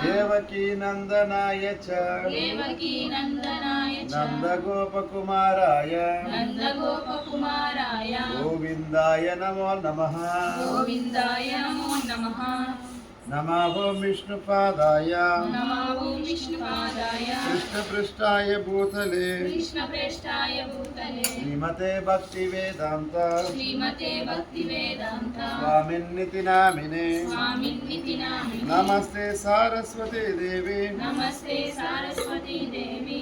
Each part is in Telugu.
దేవకీ నందనాయ చ నందగోపకుమారాయ గోవిందాయ నమో నమః नमो विष्णुपादाय कृष्णपृष्ठाय भूतले श्रीमते भक्तिवेदान्त स्वामिन्निति नामिने नमस्ते सारस्वती देवी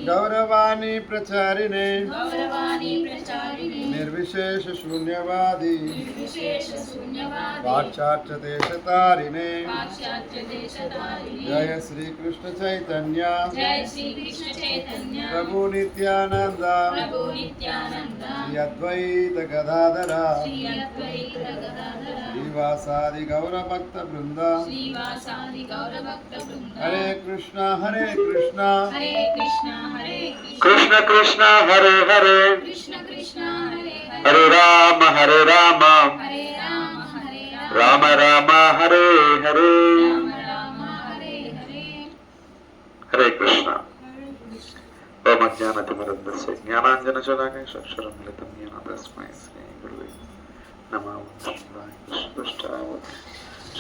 गौरवाणी प्रचारिणे निर्विशेष शून्यवादी वाक्चार्य देशतारिणे जय श्री कृष्ण चैतन्य प्रभु नित्यानंद श्री अद्वैत गदाधर श्रीवासादि गौर भक्त वृंद हरे कृष्णा कृष्ण कृष्ण हरे हरे हरे राम राम राम हरे हरे हरे कृष्ण ओम ज्ञानतिमिरन्दस्य ज्ञानाञ्जनशलाकया चक्षुरुन्मिलितं येन तस्मै श्रीगुरुवे नमः।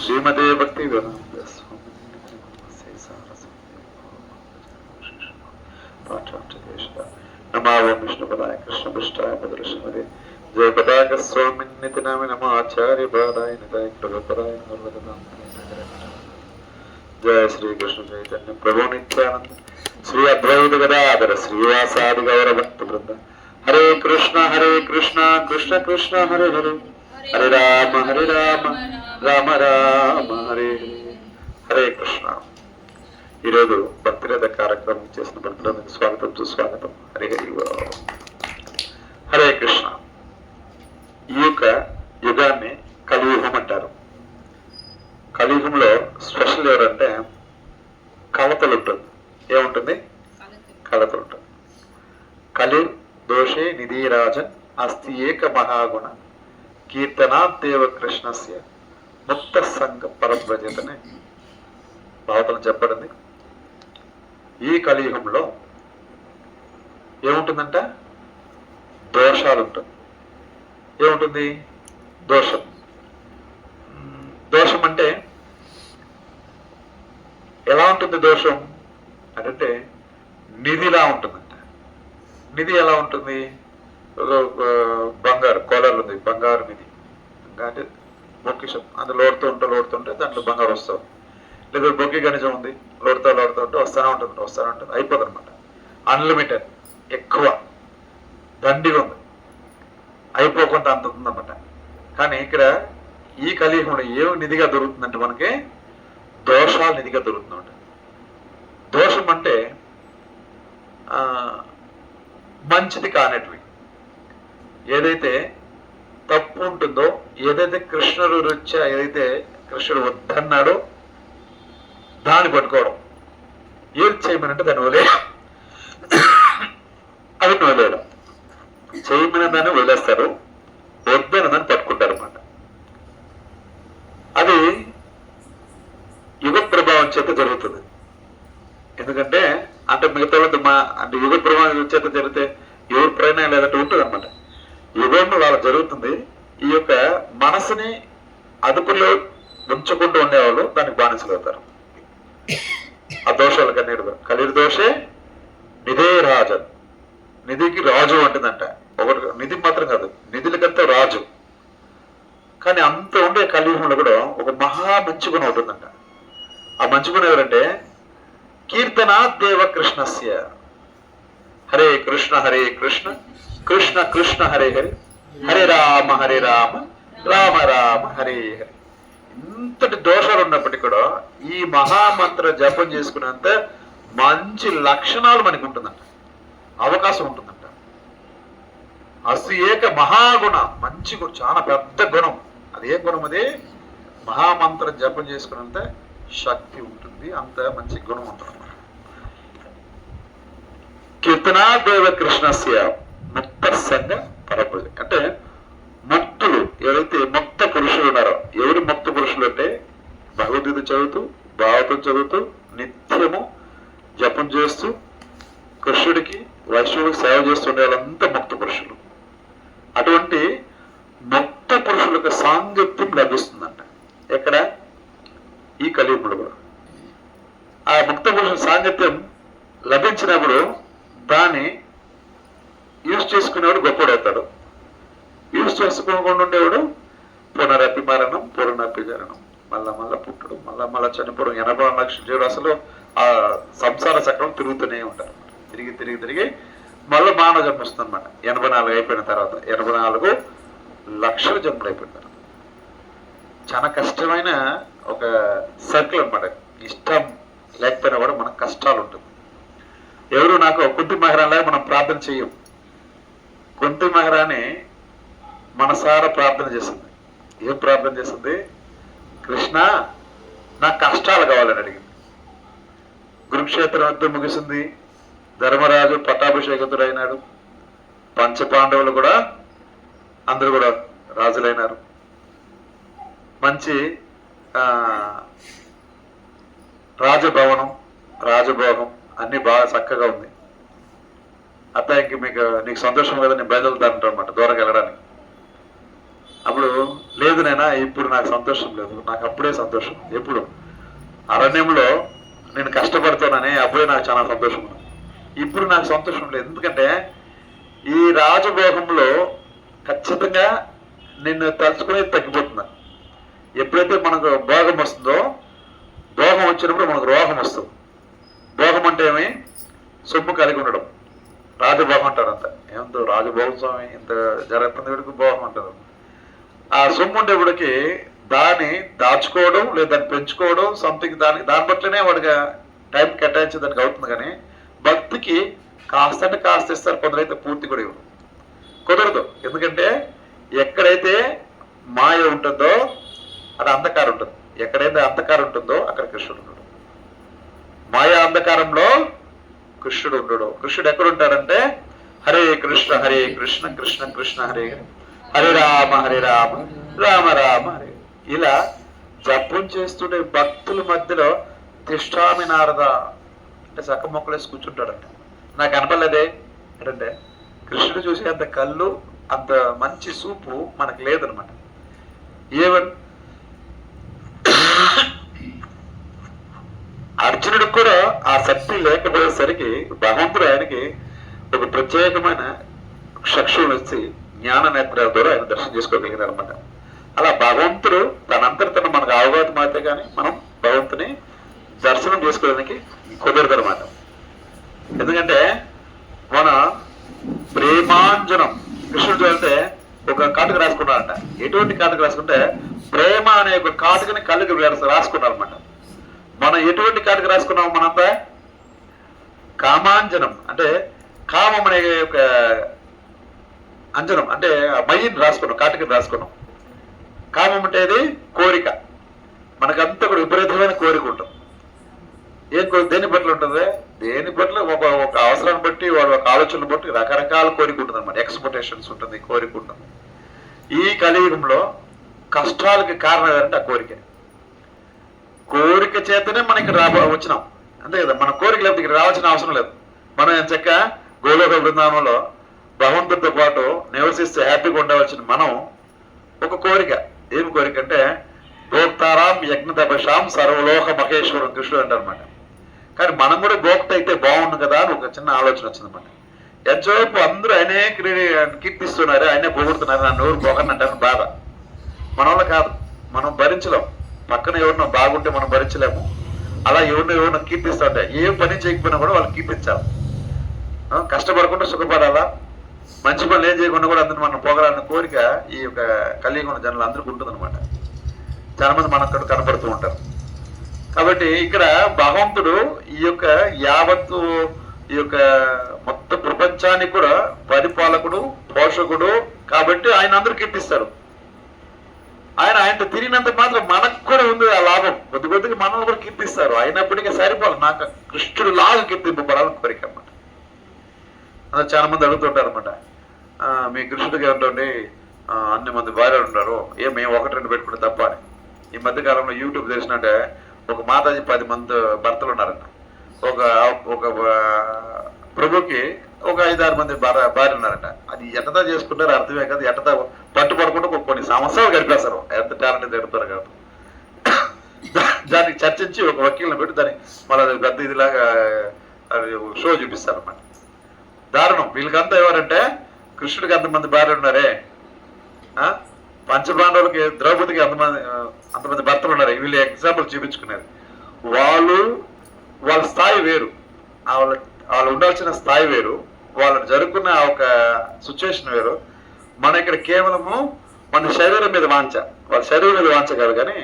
श्रीमते भक्तिवेदान्त स्वामी नमः विष्णुपदाय कृष्णपृष्ठाय भद्रश्रीमते जय पताक स्वामिन्निति नामे नमः आचार्य पादाय निताय कृपपराय जय श्री कृष्ण चैतन्य प्रभु नित्यानंद श्री अद्वैत गदाधर श्रीवासादि गौर भक्त वृंद हरे कृष्ण कृष्ण कृष्ण हरे हरे हरे राम राम राम हरे हरे कृष्ण ఈరోజు భక్తిరథ కార్యక్రమం చేసిన భక్తులకు స్వాగతం సుస్వాగతం. హరి హరి హరే కృష్ణ. ఈ యొక్క యుగాన్ని కలియుగం అంటారు. కలియుగంలో స్పెషల్ ఎవరంటే కలతలు ఉంటుంది. ఏముంటుంది? కలతలు ఉంటుంది. కలి దోషే నిధిరాజన్ అస్తి ఏక మహాగుణ కీర్తనాదేవ కృష్ణస్య ముక్త సంఘ పరబ్రజతని భావతలు చెప్పబడింది. ఈ కలియుగంలో ఏముంటుందంట? దోషాలు ఉంటుంది. ఏముంటుంది? దోషం. దోషం అంటే ఎలా ఉంటుంది? దోషం అంటే నిధిలా ఉంటుందంట. నిధి ఎలా ఉంటుంది? బంగారు కోలర్ ఉంది, బంగారు నిధి అంటే బొక్కిషం. అందులో లోడుతుంటే దాంట్లో బంగారు వస్తుంది. లేదా బొగ్గి గణిజం ఉంది, లోడుతూ ఉంటే వస్తూనే ఉంటుంది, అయిపోతుంది అనమాట. అన్లిమిటెడ్, ఎక్కువ దండిగా ఉంది, అయిపోకుండా అంత ఉందన్నమాట. కానీ ఇక్కడ ఈ కలియుగంలో ఏమి నిధిగా దొరుకుతుందంటే మనకి దోషాలు నిధిగా దొరుకుతుందంట. దోషం అంటే మంచిది కానటివి. ఏదైతే తప్పు ఉంటుందో, ఏదైతే కృష్ణుడు రుచి, ఏదైతే కృష్ణుడు వద్దన్నాడో దాన్ని పట్టుకోవడం. ఏది చేయమనంటే దాన్ని వదిలేయడం. అవి వదిలేయడం. చేయమని దాన్ని వదిలేస్తారు, వద్దన దాన్ని పట్టుకుంటారు అన్నమాట. అది యుగ ప్రభావం చేత జరుగుతుంది. ఎందుకంటే అంటే మిగతా అంటే యుగ ప్రభావం చేత జరిగితే ఎవరి ప్రయాణం లేదంటే ఉంటుంది అనమాట. యుగంలో అలా జరుగుతుంది. ఈ యొక్క మనసుని అదుపులో ఉంచుకుంటూ ఉండేవాళ్ళు దానికి బానిసలు అవుతారు. ఆ దోషాలు కలియుగ దోషే నిధే రాజన్. నిధికి రాజు అంటుందంట. ఒకటి నిధి మాత్రం కాదు, నిధులకంతా రాజు. కానీ అంత ఉండే కలియుగంలో కూడా ఒక మహా మంచి గుణం ఉంటుందంట. ఆ మంచి గుణం ఎవరంటే కీర్తనాదేవ కృష్ణస్య. హరే కృష్ణ కృష్ణ కృష్ణ హరే హరే హరే రామ రామ రామ హరే హరే. ఇంతటి దోషాలు ఉన్నప్పటికీ కూడా ఈ మహామంత్ర జపం చేసుకున్నంత మంచి లక్షణాలు మనకు ఉంటుందంట, అవకాశం ఉంటుందంట. అసి ఏక మహాగుణ, మంచి గుణం, చాలా పెద్ద గుణం. అదే గుణం, అదే మహామంత్ర జపం చేసుకున్నంత శక్తి ఉంటుంది, అంత మంచి గుణం ఉంటుంది. కీర్తనాదేవ కృష్ణస్య ముక్త సంఘ పరబ్రజ. అంటే ముక్తులు ఎవరైతే ముక్త పురుషులు ఉన్నారో, ఎవరు ముక్త పురుషులు అంటే భగవద్గీత చదువుతూ, భాగవతం చదువుతూ, నిత్యము జపం చేస్తూ కృష్ణుడికి వైష్ణవుడికి సేవ చేస్తుండే వాళ్ళంతా ముక్త పురుషులు. అటువంటి ముక్త పురుషులకు సాంగత్యం లభిస్తుందంట. ఎక్కడ? ఈ కలియుగంలో. ఆ ముక్త పురుషుల సాంగత్యం లభించినప్పుడు దాన్ని యూజ్ చేసుకునేవాడు గొప్పడవుతాడు. యూజ్ చేసుకోకుండా ఉండేవాడు పునరపి మరణం పునరపి జరణం, మళ్ళా పుట్టడం, మళ్ళా చనిపోవడం, 80 లక్షల జీవులు అసలు ఆ సంసార చక్రం తిరుగుతూనే ఉంటారు. తిరిగి మళ్ళీ మానవ జన్మ వస్తుంది అనమాట. 84 అయిపోయిన తర్వాత 84 లక్షల జన్మలు అయిపోయిన తర్వాత చాలా కష్టమైన ఒక సర్కిల్ అనమాట. ఇష్టం లేకపోయినా కూడా మనకు కష్టాలు ఉంటుంది. ఎవరు నాకు కుంతి మహారాణిలాగా మనం ప్రార్థన చెయ్యం. కుంతి మహారాణి మనసారా ప్రార్థన చేస్తుంది. ఏం ప్రార్థన చేస్తుంది? కృష్ణ నాకు కష్టాలు కావాలని అడిగింది. కురుక్షేత్రం యుద్ధం ముగిసింది. ధర్మరాజు పట్టాభిషేకతుడు అయినాడు. పంచపాండవులు కూడా అందరూ కూడా రాజులైనారు. మంచి రాజభవనం, రాజభోగం అన్ని బాగా చక్కగా ఉంది. అత్తాయికి నీకు సంతోషం కదా, నేను బయలుదేరుతాను అనమాట దూరంగా వెళ్ళడానికి. అప్పుడు లేదు నైనా, ఇప్పుడు నాకు సంతోషం లేదు, నాకు అప్పుడే సంతోషం. ఎప్పుడు? అరణ్యంలో నేను కష్టపడుతానని అప్పుడే నాకు చాలా సంతోషం ఉంది. ఇప్పుడు నాకు సంతోషం లేదు. ఎందుకంటే ఈ రాజభోగంలో ఖచ్చితంగా నిన్ను తలుచుకునేది తగ్గిపోతుంది. ఎప్పుడైతే మనకు భోగం వస్తుందో, భోగం వచ్చినప్పుడు మనకు రోగం వస్తుంది. భోగం అంటే ఏమి? సొమ్ము కలిగి ఉండడం. రాజభోగం అంటారు. అంత ఏమందో రాజభోగం స్వామి ఇంత జరుగుతుంది వీడికి భోగం అంటారు. ఆ సొమ్ము ఉండేవాడికి దాన్ని దాచుకోవడం లేదా దాన్ని పెంచుకోవడం సంథింగ్ దాని బట్లనే వాడిగా టైం కేటాయించి దానికి అవుతుంది. కానీ భక్తికి కాస్త అంటే కాస్త ఇస్తారు, కొందరైతే పూర్తి కూడా ఇవ్వరు. కుదరదు. ఎందుకంటే ఎక్కడైతే మాయ ఉంటుందో అది అంధకారం ఉంటుంది. ఎక్కడైతే అంధకారం ఉంటుందో అక్కడ కృష్ణుడు ఉండడు. మాయా అంధకారంలో కృష్ణుడు ఉండడు. కృష్ణుడు ఎక్కడ ఉంటాడంటే హరే కృష్ణ కృష్ణ కృష్ణ హరే హరే రామ రామ రామ హరే. ఇలా జపం చేస్తుండే భక్తుల మధ్యలో తిష్టామి నారద అంటే చక్క మొక్కలేసి కూర్చుంటాడంట. నాకు కనపడలేదే ఏంటంటే కృష్ణుడు చూసే అంత కళ్ళు, అంత మంచి చూపు మనకు లేదనమాట. ఏమని అర్జునుడికి కూడా ఆ శక్తి లేకపోయేసరికి భగవంతుడు ఆయనకి ఒక ప్రత్యేకమైన చక్షువులు ఇచ్చి జ్ఞాన నేత్రాల ద్వారా ఆయన దర్శనం చేసుకోగలిగినారు అనమాట. అలా భగవంతుడు తనంతట మనకు అవగాహన మాతే కానీ మనం భగవంతుని దర్శనం చేసుకోవడానికి కుదరదు అనమాట. ఎందుకంటే మన ప్రేమాంజనం కృష్ణుడు అంటే ఒక కాటుక రాసుకున్నారంట. ఎటువంటి కాటుక రాసుకుంటే ప్రేమ అనే ఒక కాటుకని కళ్ళకి రాసుకున్నారు అనమాట. మనం ఎటువంటి కాటుక రాసుకున్నాం? మనంతా కామాంజనం అంటే కామం అనే ఒక అంజనం అంటే మయ్యిని రాసుకున్నాం, కాటుకని రాసుకున్నాం. కామం అంటే అది కోరిక. మనకంతా కూడా విపరీతమైన కోరిక ఉంటుంది. ఏం దేని పట్ల ఉంటుంది? దేని పట్ల ఒక అవసరాన్ని బట్టి వాడు ఒక ఆలోచనను బట్టి రకరకాల కోరిక ఉంటుంది అనమాట. ఎక్స్పెక్టేషన్స్ ఉంటుంది, కోరిక ఉంటుంది. ఈ కలియుగంలో కష్టాలకి కారణం ఏంటంటే ఆ కోరిక. కోరిక చేతనే మనం ఇక్కడ వచ్చినాం, అంతే కదా. మన కోరిక లేకపోతే ఇక్కడ రావాల్సిన అవసరం లేదు. మనం ఎంచక్క గోలోక బృందావనంలో భగవంతుడితో పాటు నివసిస్తే హ్యాపీగా ఉండవలసిన మనం ఒక కోరిక. ఏమి కోరిక అంటే భోక్తారాం యజ్ఞ తపశాం సర్వలోక మహేశ్వరం కృష్ణుడు అంటారనమాట. కానీ మనం కూడా భోక్త అయితే బాగుండు కదా అని ఒక చిన్న ఆలోచన వచ్చిందన్నమాట. ఎంతసేపు అందరూ ఆయనే కీర్తిస్తున్నారు, ఆయనే పొగుడుతున్నారు, నన్ను ఎవరు పొగనంటారని బాధ. మన వల్ల కాదు, మనం భరించలేం. పక్కన ఎవరినో బాగుంటే మనం భరించలేము. అలా ఎవరినో కీర్తిస్తూ ఉంటాయి. ఏం పని చేయకపోయినా కూడా వాళ్ళు కీర్తించాలి. కష్టపడకుండా సుఖపడాలా, మంచి పనులు ఏం చేయకుండా కూడా అందరిని మనం పొగడాలన్న కోరిక ఈ యొక్క కలియుగ జనులు అందరికీ ఉంటుంది అనమాట. చాలా మంది మన అక్కడ కనపడుతూ ఉంటారు. కాబట్టి ఇక్కడ భగవంతుడు ఈ యొక్క యావత్తు ఈ యొక్క మొత్తం ప్రపంచానికి కూడా పరిపాలకుడు, పోషకుడు. కాబట్టి ఆయన అందరూ కీర్తిస్తారు. ఆయనతో తిరిగినంత మాత్రం మనకు కూడా ఉంది ఆ లాభం. కొద్దిగా మనల్ని కూడా కీర్తిస్తారు. అయినప్పటికీ సరిపోవాలి, నాకు కృష్ణుడు లాగా కీర్తింపబడాలని కోరిక అన్నమాట. అలా చాలా మంది అడుగుతుంటారు అనమాట, మీ కృష్ణుడికి ఏమిటండి అన్ని మంది భార్యలు ఉంటారు, మేము 1-2 పెట్టుకుంటే తప్ప అని. ఈ మధ్య కాలంలో యూట్యూబ్ తెలిసినట్టే ఒక మాతాజీ 10 మంది భర్తలు ఉన్నారంట. ఒక ఒక ప్రభుకి ఒక 5-6 మంది భార్య ఉన్నారంట. అది ఎట్టదా చేసుకుంటారో అర్థమే కాదు. ఎట్టదా పట్టుపడకుండా కొన్ని సంవత్సరాలు గడిపేస్తారు. ఎంత టాలెంట్ గడుపుతారు కాదు. దానికి చర్చించి ఒక వకీల్ని పెట్టి దాన్ని మళ్ళీ పెద్ద ఇదిలాగా షో చూపిస్తారు అన్నమాట. దారుణం. వీళ్ళకంతా ఎవరంటే కృష్ణుడికి అంతమంది భార్య ఉన్నారే, పంచపాండవులకి ద్రౌపదికి అంతమంది భర్తలు ఉన్నారు. వీళ్ళు ఎగ్జాంపుల్ చూపించుకున్నారు. వాళ్ళ స్థాయి వేరు, వాళ్ళు ఉండాల్సిన స్థాయి వేరు, వాళ్ళు జరుగుతున్న ఒక సిచ్యువేషన్ వేరు. మన ఇక్కడ కేవలము మన శరీరం మీద వాంచ, వాళ్ళ శరీరం మీద వాంచ కాదు, కానీ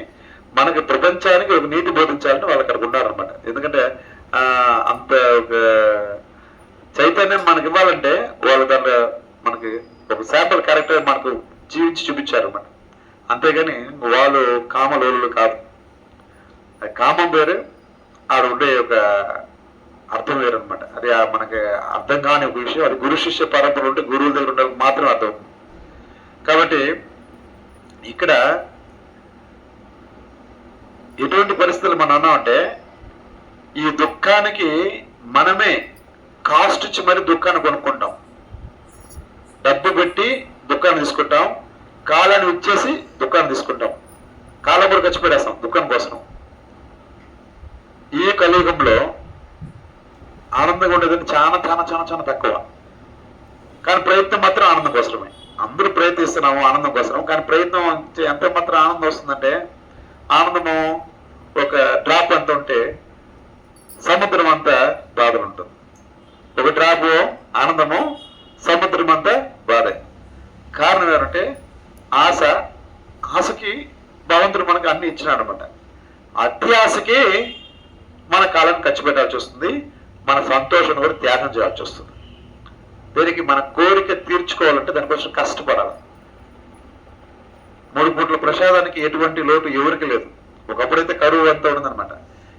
మనకి ప్రపంచానికి ఒక నీతి బోధించాలని వాళ్ళు అక్కడికి ఉన్నారనమాట. ఎందుకంటే అంత ఒక చైతన్యం మనకి ఇవ్వాలంటే వాళ్ళు దాంట్లో మనకి ఒక శాంపుల్ క్యారెక్టర్ మనకు జీవించి చూపించారు అన్నమాట. అంతేగాని వాళ్ళు కామలోలు కాదు. కామం వేరు, ఆడ ఉండే ఒక అర్థం వేరు అనమాట. అది మనకి అర్థం కాని ఒక విషయం. అది గురు శిష్య పరంపర ఉంటే గురువుల దగ్గర ఉండే మాత్రం అర్థం. కాబట్టి ఇక్కడ ఎటువంటి పరిస్థితులు మనం అన్నామంటే, ఈ దుఃఖానికి మనమే కాస్ట్ ఇచ్చి మరి దుఃఖాన్ని కొనుక్కుంటాం. డబ్బు పెట్టి దుఃఖాన్ని తీసుకుంటాం, కాలాన్ని ఇచ్చేసి దుఃఖాన్ని తీసుకుంటాం, కాలం కూడా ఖర్చు పెడేస్తాం దుఃఖం కోసం. ఈ కలియుగంలో ఆనందంగా ఉండేదంటే చాలా చాలా చాలా చాలా తక్కువ. కానీ ప్రయత్నం మాత్రం ఆనందం కోసమే. అందరూ ప్రయత్నిస్తున్నాము ఆనందం కోసం. కానీ ప్రయత్నం ఎంత మాత్రం ఆనందం వస్తుందంటే, ఆనందము ఒక డ్రాప్ అంత ఉంటే సముద్రం అంతా బాధలు ఉంటుంది. ఒక డ్రాప్ ఆనందము, సముద్రం అంతా బాధ. కారణం ఏంటంటే ఆశకి భగవంతుడు మనకు అన్ని ఇచ్చినాడు అనమాట. అతి ఆశకి మన కాలాన్ని ఖర్చు పెట్టాల్సి వస్తుంది, మన సంతోషం కూడా త్యాగం చేయాల్సి వస్తుంది. దీనికి మన కోరిక తీర్చుకోవాలంటే దానికోసం కష్టపడాలి. 3 పూట్ల ప్రసాదానికి ఎటువంటి లోటు ఎవరికి లేదు. ఒకప్పుడైతే కరువు అంతా ఉండదన్నమాట.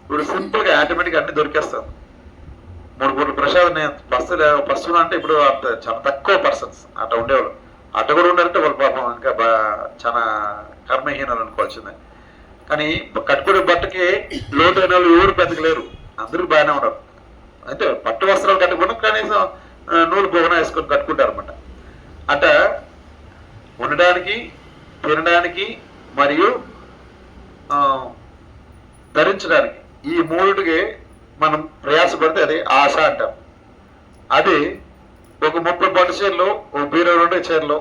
ఇప్పుడు సింపుల్ గా ఆటోమేటిక్ అన్ని దొరికేస్తుంది. 3 పూట్ల ప్రసాదం బస్సులు అంటే ఇప్పుడు చాలా తక్కువ పర్సన్స్ అట్లా ఉండేవాళ్ళు. అట్ట కూడా ఉన్నారంటే వాళ్ళ పాపం ఇంకా చాలా కర్మహీనాలు అనుకోవాల్సిందే. కానీ కట్టుకునే బట్టకి లోటు అయిన వాళ్ళు ఎవరు పెద్దగా లేరు, అందరూ బాగానే ఉన్నారు. అంటే పట్టు వస్త్రాలు కట్టుకోవడం కనీసం నూలు పొగన వేసుకొని కట్టుకుంటారు అనమాట. అట ఉండడానికి, తినడానికి మరియు ధరించడానికి, ఈ 3కి మనం ప్రయాసపడితే అది ఆశ అంటాం. అది ఒక 30 పట్టు చీరలు, ఒక బీరో 2 చీరలు,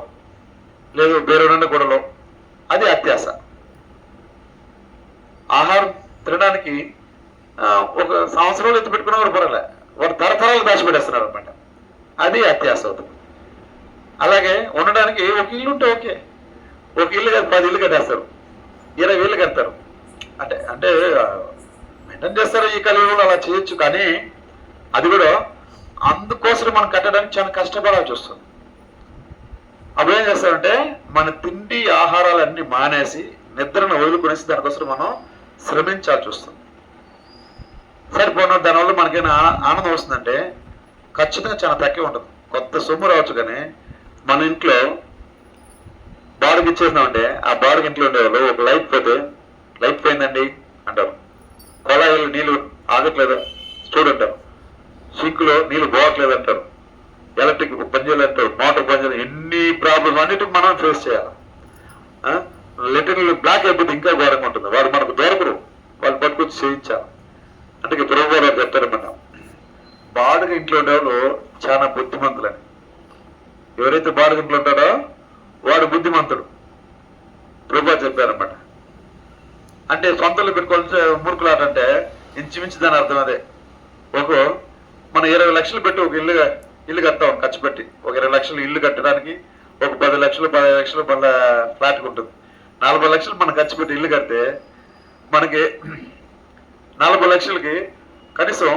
లేదు బీరో 2 గొడవలు, అది అత్యాశ. ఆహారం తినడానికి ఒక సంవత్సరంలో ఎత్తు పెట్టుకున్న వారు పర్వాలే, వారు తరతరాలు దాచిపెట్టేస్తున్నారు అనమాట. అది అత్యాశ అవుతుంది. అలాగే ఉండడానికి ఒక ఇల్లు ఉంటే ఓకే, ఒక ఇల్లు 10 ఇల్లు కట్టేస్తారు, 20 ఇల్లు కడతారు. అంటే మెయింటైన్ చేస్తారు. ఈ కలియుగంలో అలా చేయొచ్చు, కానీ అది కూడా అందుకోసం మనం కట్టడానికి చాలా కష్టపడాల్సి వస్తుంది. అప్పుడు ఏం చేస్తారంటే, మన తిండి ఆహారాలన్నీ మానేసి నిద్రను వదులుకునేసి దానికోసం మనం శ్రమించాల్సి వస్తుంది. సరిపోయిన దానివల్ల మనకైనా ఆనందం వస్తుందంటే ఖచ్చితంగా చాలా తక్కువ ఉంటుంది. కొత్త సొమ్ము రావచ్చు, కానీ మన ఇంట్లో బాడుగు ఇచ్చేసినామంటే ఆ బాడుగు ఇంట్లో ఉండేవాళ్ళు ఒక లైట్ పోయిందండి అంటారు, కొళాయిలు నీళ్ళు ఆగట్లేదు స్టోర్ అంటారు, సింకులో నీళ్ళు పోవట్లేదు అంటారు, ఎలక్ట్రిక్ పనిచేయాలి అంటారు, మోటార్ పనిచేయాలి. ఎన్ని ప్రాబ్లమ్స్ అన్నిటికి మనం ఫేస్ చేయాలి. లెటర్లు బ్లాక్ అయిపోతే ఇంకా ఘోరంగా ఉంటుంది. వారు మనకు దొరకరు, వాళ్ళు పట్టుకొచ్చి చేయించాలి. అంటే ప్రభు గారు చెప్తారన్నమాట, బాడుగ ఇంట్లో ఉండేవాళ్ళు చాలా బుద్ధిమంతులని. ఎవరైతే బాడుగ ఇంట్లో ఉంటాడో వాడు బుద్ధిమంతుడు ప్రభు చెప్పారన్నమాట. అంటే సొంతలు పెట్టుకోవాల్సి మూర్ఖులాట అంటే ఇంచుమించు దాని అర్థం అదే. మనం 20 లక్షలు పెట్టి ఒక ఇల్లు కడతాం, ఖర్చు పెట్టి ఒక 20 లక్షలు ఇల్లు కట్టడానికి, ఒక 10 లక్షలు 15 లక్షలు మళ్ళీ ఫ్లాట్కి ఉంటుంది. 40 లక్షలు మనం ఖర్చు పెట్టి ఇల్లు కడితే మనకి 40 లక్షలకి కనీసం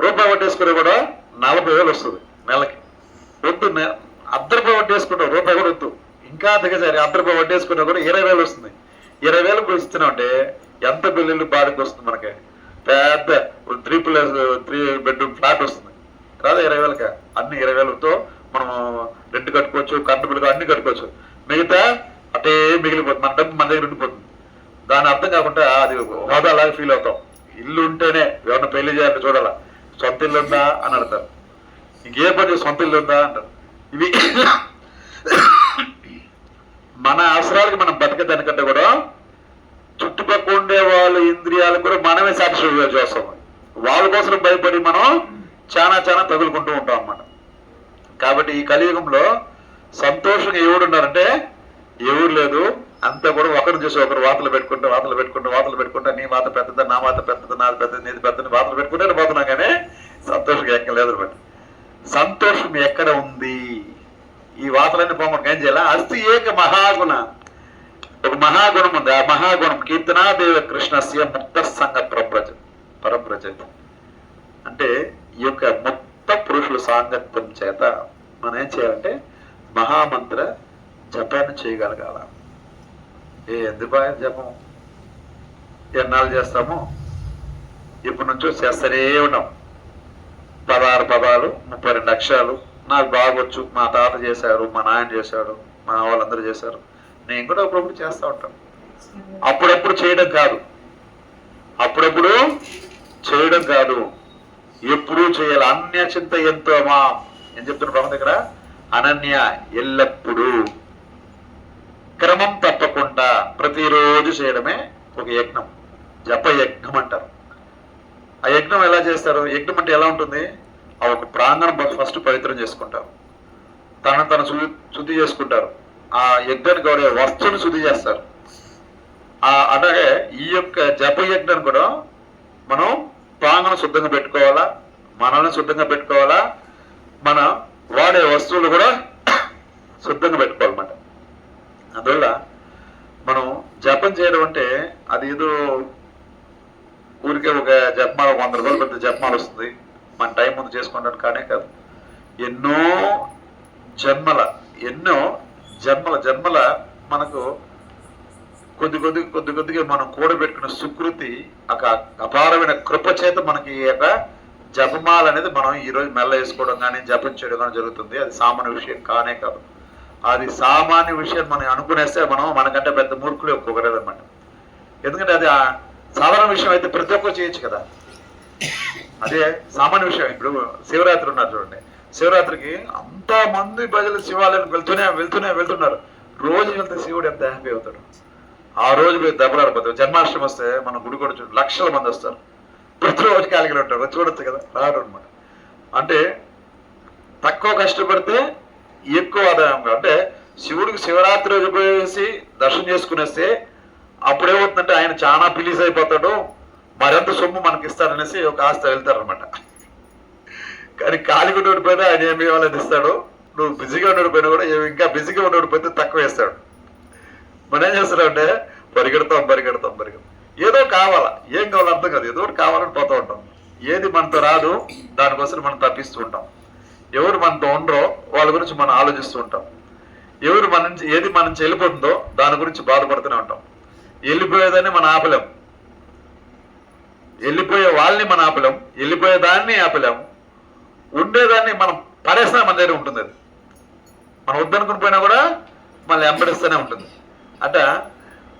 రూపాయి వడ్డేసుకునే కూడా 40,000 వస్తుంది నెలకి. వద్దు, ₹1 వడ్డేసుకుంటాం, రూపాయి కూడా వద్దు, ఇంకా దిగజారి ₹1 వడ్డేసుకున్నా కూడా 20,000 వస్తుంది. 20,000 ఇస్తున్నామంటే ఎంత బిల్లులు బాడికి వస్తుంది మనకి? పెద్ద 3 బెడ్రూమ్ ఫ్లాట్ వస్తుంది రాదా 20,000కి? అన్ని 20,000తో మనం రెంట్ కట్టుకోవచ్చు, కరెంటు బిల్లు అన్ని కట్టుకోవచ్చు. మిగతా అటే మిగిలిపోతుంది, మన డబ్బు మన దగ్గర ఉండిపోతుంది. దాని అర్థం కాకుండా అది హోదాలాగా ఫీల్ అవుతాం. ఇల్లు ఉంటేనే ఎవరిని పెళ్లి చేయాలని చూడాలా, సొంత ఇల్లు ఉందా అని అడతారు. ఇంకే పని సొంత ఇల్లు ఉందా అంటారు. ఇవి మన అవసరాలకి మనం బతికేదానికంటే కూడా చుట్టుపక్కల ఉండే వాళ్ళ ఇంద్రియాలకు కూడా మనమే సాటిస్ఫై చేస్తాం. వాళ్ళ కోసం భయపడి మనం చాలా చాలా తగులుకుంటూ ఉంటాం అన్నమాట. కాబట్టి ఈ కలియుగంలో సంతోషంగా ఎవరున్నారంటే ఎవరు లేదు. అంతా కూడా ఒకరిని చూసి ఒకరు వాతలు పెట్టుకుంటే నీ వాత పెద్దదా, నా వాత పెద్దదా, నాది పెద్దది, నీది పెద్దది వాతలు పెట్టుకుంటే పోతున్నాం. కానీ సంతోషంగా ఎక్కడ లేదు అనమాట. సంతోషం ఎక్కడ ఉంది? ఈ వాతలన్నీ పోమని ఏం చేయాలా? అస్తి ఏక మహాగుణ, ఒక మహాగుణం ఉంది. ఆ మహాగుణం కీర్తనాదేవ కృష్ణస్య ముక్త సంఘ పరబ్రజతి అంటే ఈ యొక్క ముక్త పురుషుల సాంగత్యం చేత మనం ఏం చేయాలంటే మహామంత్ర జపాన్ని చేయగలగాల. ఎందుకు జపం ఎన్నాళ్ళు చేస్తాము? ఇప్పటి నుంచో చేస్తూనే ఉన్నాం. 16 పదాలు 32 అక్షరాలు నాకు బాగొచ్చు. మా తాత చేశారు, మా నాయన చేశాడు, మా వాళ్ళందరూ చేశారు. నేను కూడా అప్పుడప్పుడు చేస్తూ ఉంటాను. అప్పుడప్పుడు చేయడం కాదు, ఎప్పుడూ చేయాలి. అన్య చింత ఎంతో మా ఏం చెప్తున్న ప్రభు దగ్గర, అనన్య ఎల్లప్పుడూ క్రమం తప్పకుండా ప్రతిరోజు చేయడమే ఒక యజ్ఞం, జప యజ్ఞం అంటారు. ఆ యజ్ఞం ఎలా చేస్తారు? యజ్ఞం అంటే ఎలా ఉంటుంది? ఆ ఒక ప్రాంగణం ఫస్ట్ పవిత్రం చేసుకుంటారు, తను శుద్ధి చేసుకుంటారు, ఆ యజ్ఞానికి వాడే వస్తువుని శుద్ధి చేస్తారు. అలాగే ఈ యొక్క జప యజ్ఞాన్ని కూడా మనం ప్రాంగణం శుద్ధంగా పెట్టుకోవాలా, మనల్ని శుద్ధంగా పెట్టుకోవాలా, మన వాడే వస్తువులు కూడా శుద్ధంగా పెట్టుకోవాలన్నమాట. అందువల్ల మనం జపం చేయడం అంటే అది ఏదో ఊరికే ఒక జపమాల 100 రూపాయలు పెద్ద జపమాల వస్తుంది, మన టైం ముందు చేసుకుంటాను కానే కాదు. ఎన్నో జన్మల మనకు కొద్దిగా మనం కూడబెట్టుకున్న సుకృతి, ఒక అపారమైన కృప చేత మనకి ఈ యొక్క జపమాల అనేది మనం ఈరోజు మెల్ల వేసుకోవడం కానీ జపం చేయడం కానీ జరుగుతుంది. అది సామాన్య విషయం కానే కాదు. అది సామాన్య విషయం మనం అనుకునేస్తే మనం మనకంటే పెద్ద మూర్ఖులు ఒక్కొక్కరేదన్నమాట. ఎందుకంటే అది సాధారణ విషయం అయితే ప్రతి ఒక్కరు చేయొచ్చు కదా, అదే సామాన్య విషయం. ఇప్పుడు శివరాత్రి ఉన్నారు చూడండి, శివరాత్రికి అంతా మంది ప్రజలు శివాలయానికి వెళ్తున్నారు. రోజు వెళ్తే శివుడు ఎంత హ్యాపీ అవుతాడు. ఆ రోజు మీరు దెబ్బలాడిపోతారు. జన్మాష్టమి వస్తే మన గుడి కూడా చూడండి, లక్షల మంది వస్తారు. ప్రతిరోజు కాలికలు ఉంటారు, చూడొచ్చు కదా, రాడు అనమాట. అంటే తక్కువ కష్టపడితే ఎక్కువ ఆదాయం. అంటే శివుడికి శివరాత్రి రోజు పోయేసి దర్శనం చేసుకునేస్తే అప్పుడేమవుతుందంటే ఆయన చాలా ప్లీజ్ అయిపోతాడు, మరింత సొమ్ము మనకి ఇస్తాడనేసి ఒక ఆస్తి వెళ్తారనమాట. కానీ ఖాళీగా ఉండిపోయినా ఆయన ఏమి ఇవ్వాలని ఇస్తాడు, నువ్వు బిజీగా ఉండిపోయినా కూడా ఇంకా బిజీగా ఉండిపోతే తక్కువ వేస్తాడు. మనం ఏం చేస్తాడంటే పరిగెడతాం. ఏదో కావాలా, ఏం కావాలో అర్థం కాదు, ఏదో ఒకటి కావాలని పోతూ ఉంటాం. ఏది మనతో రాదు దానికోసం మనం తప్పిస్తూ ఉంటాం. ఎవరు మనతో ఉండరో వాళ్ళ గురించి మనం ఆలోచిస్తూ ఉంటాం. ఏది మన నుంచి వెళ్ళిపోతుందో దాని గురించి బాధపడుతూనే ఉంటాం. వెళ్ళిపోయేదాన్ని మనం ఆపలేం, వెళ్ళిపోయే వాళ్ళని మనం ఆపలేం, వెళ్ళిపోయేదాన్ని ఆపలేం, ఉండేదాన్ని మనం పడేసినా మన దగ్గర ఉంటుంది. అది మనం వద్దనుకుని పోయినా కూడా మళ్ళీ వెంబడిస్తూనే ఉంటుంది. అట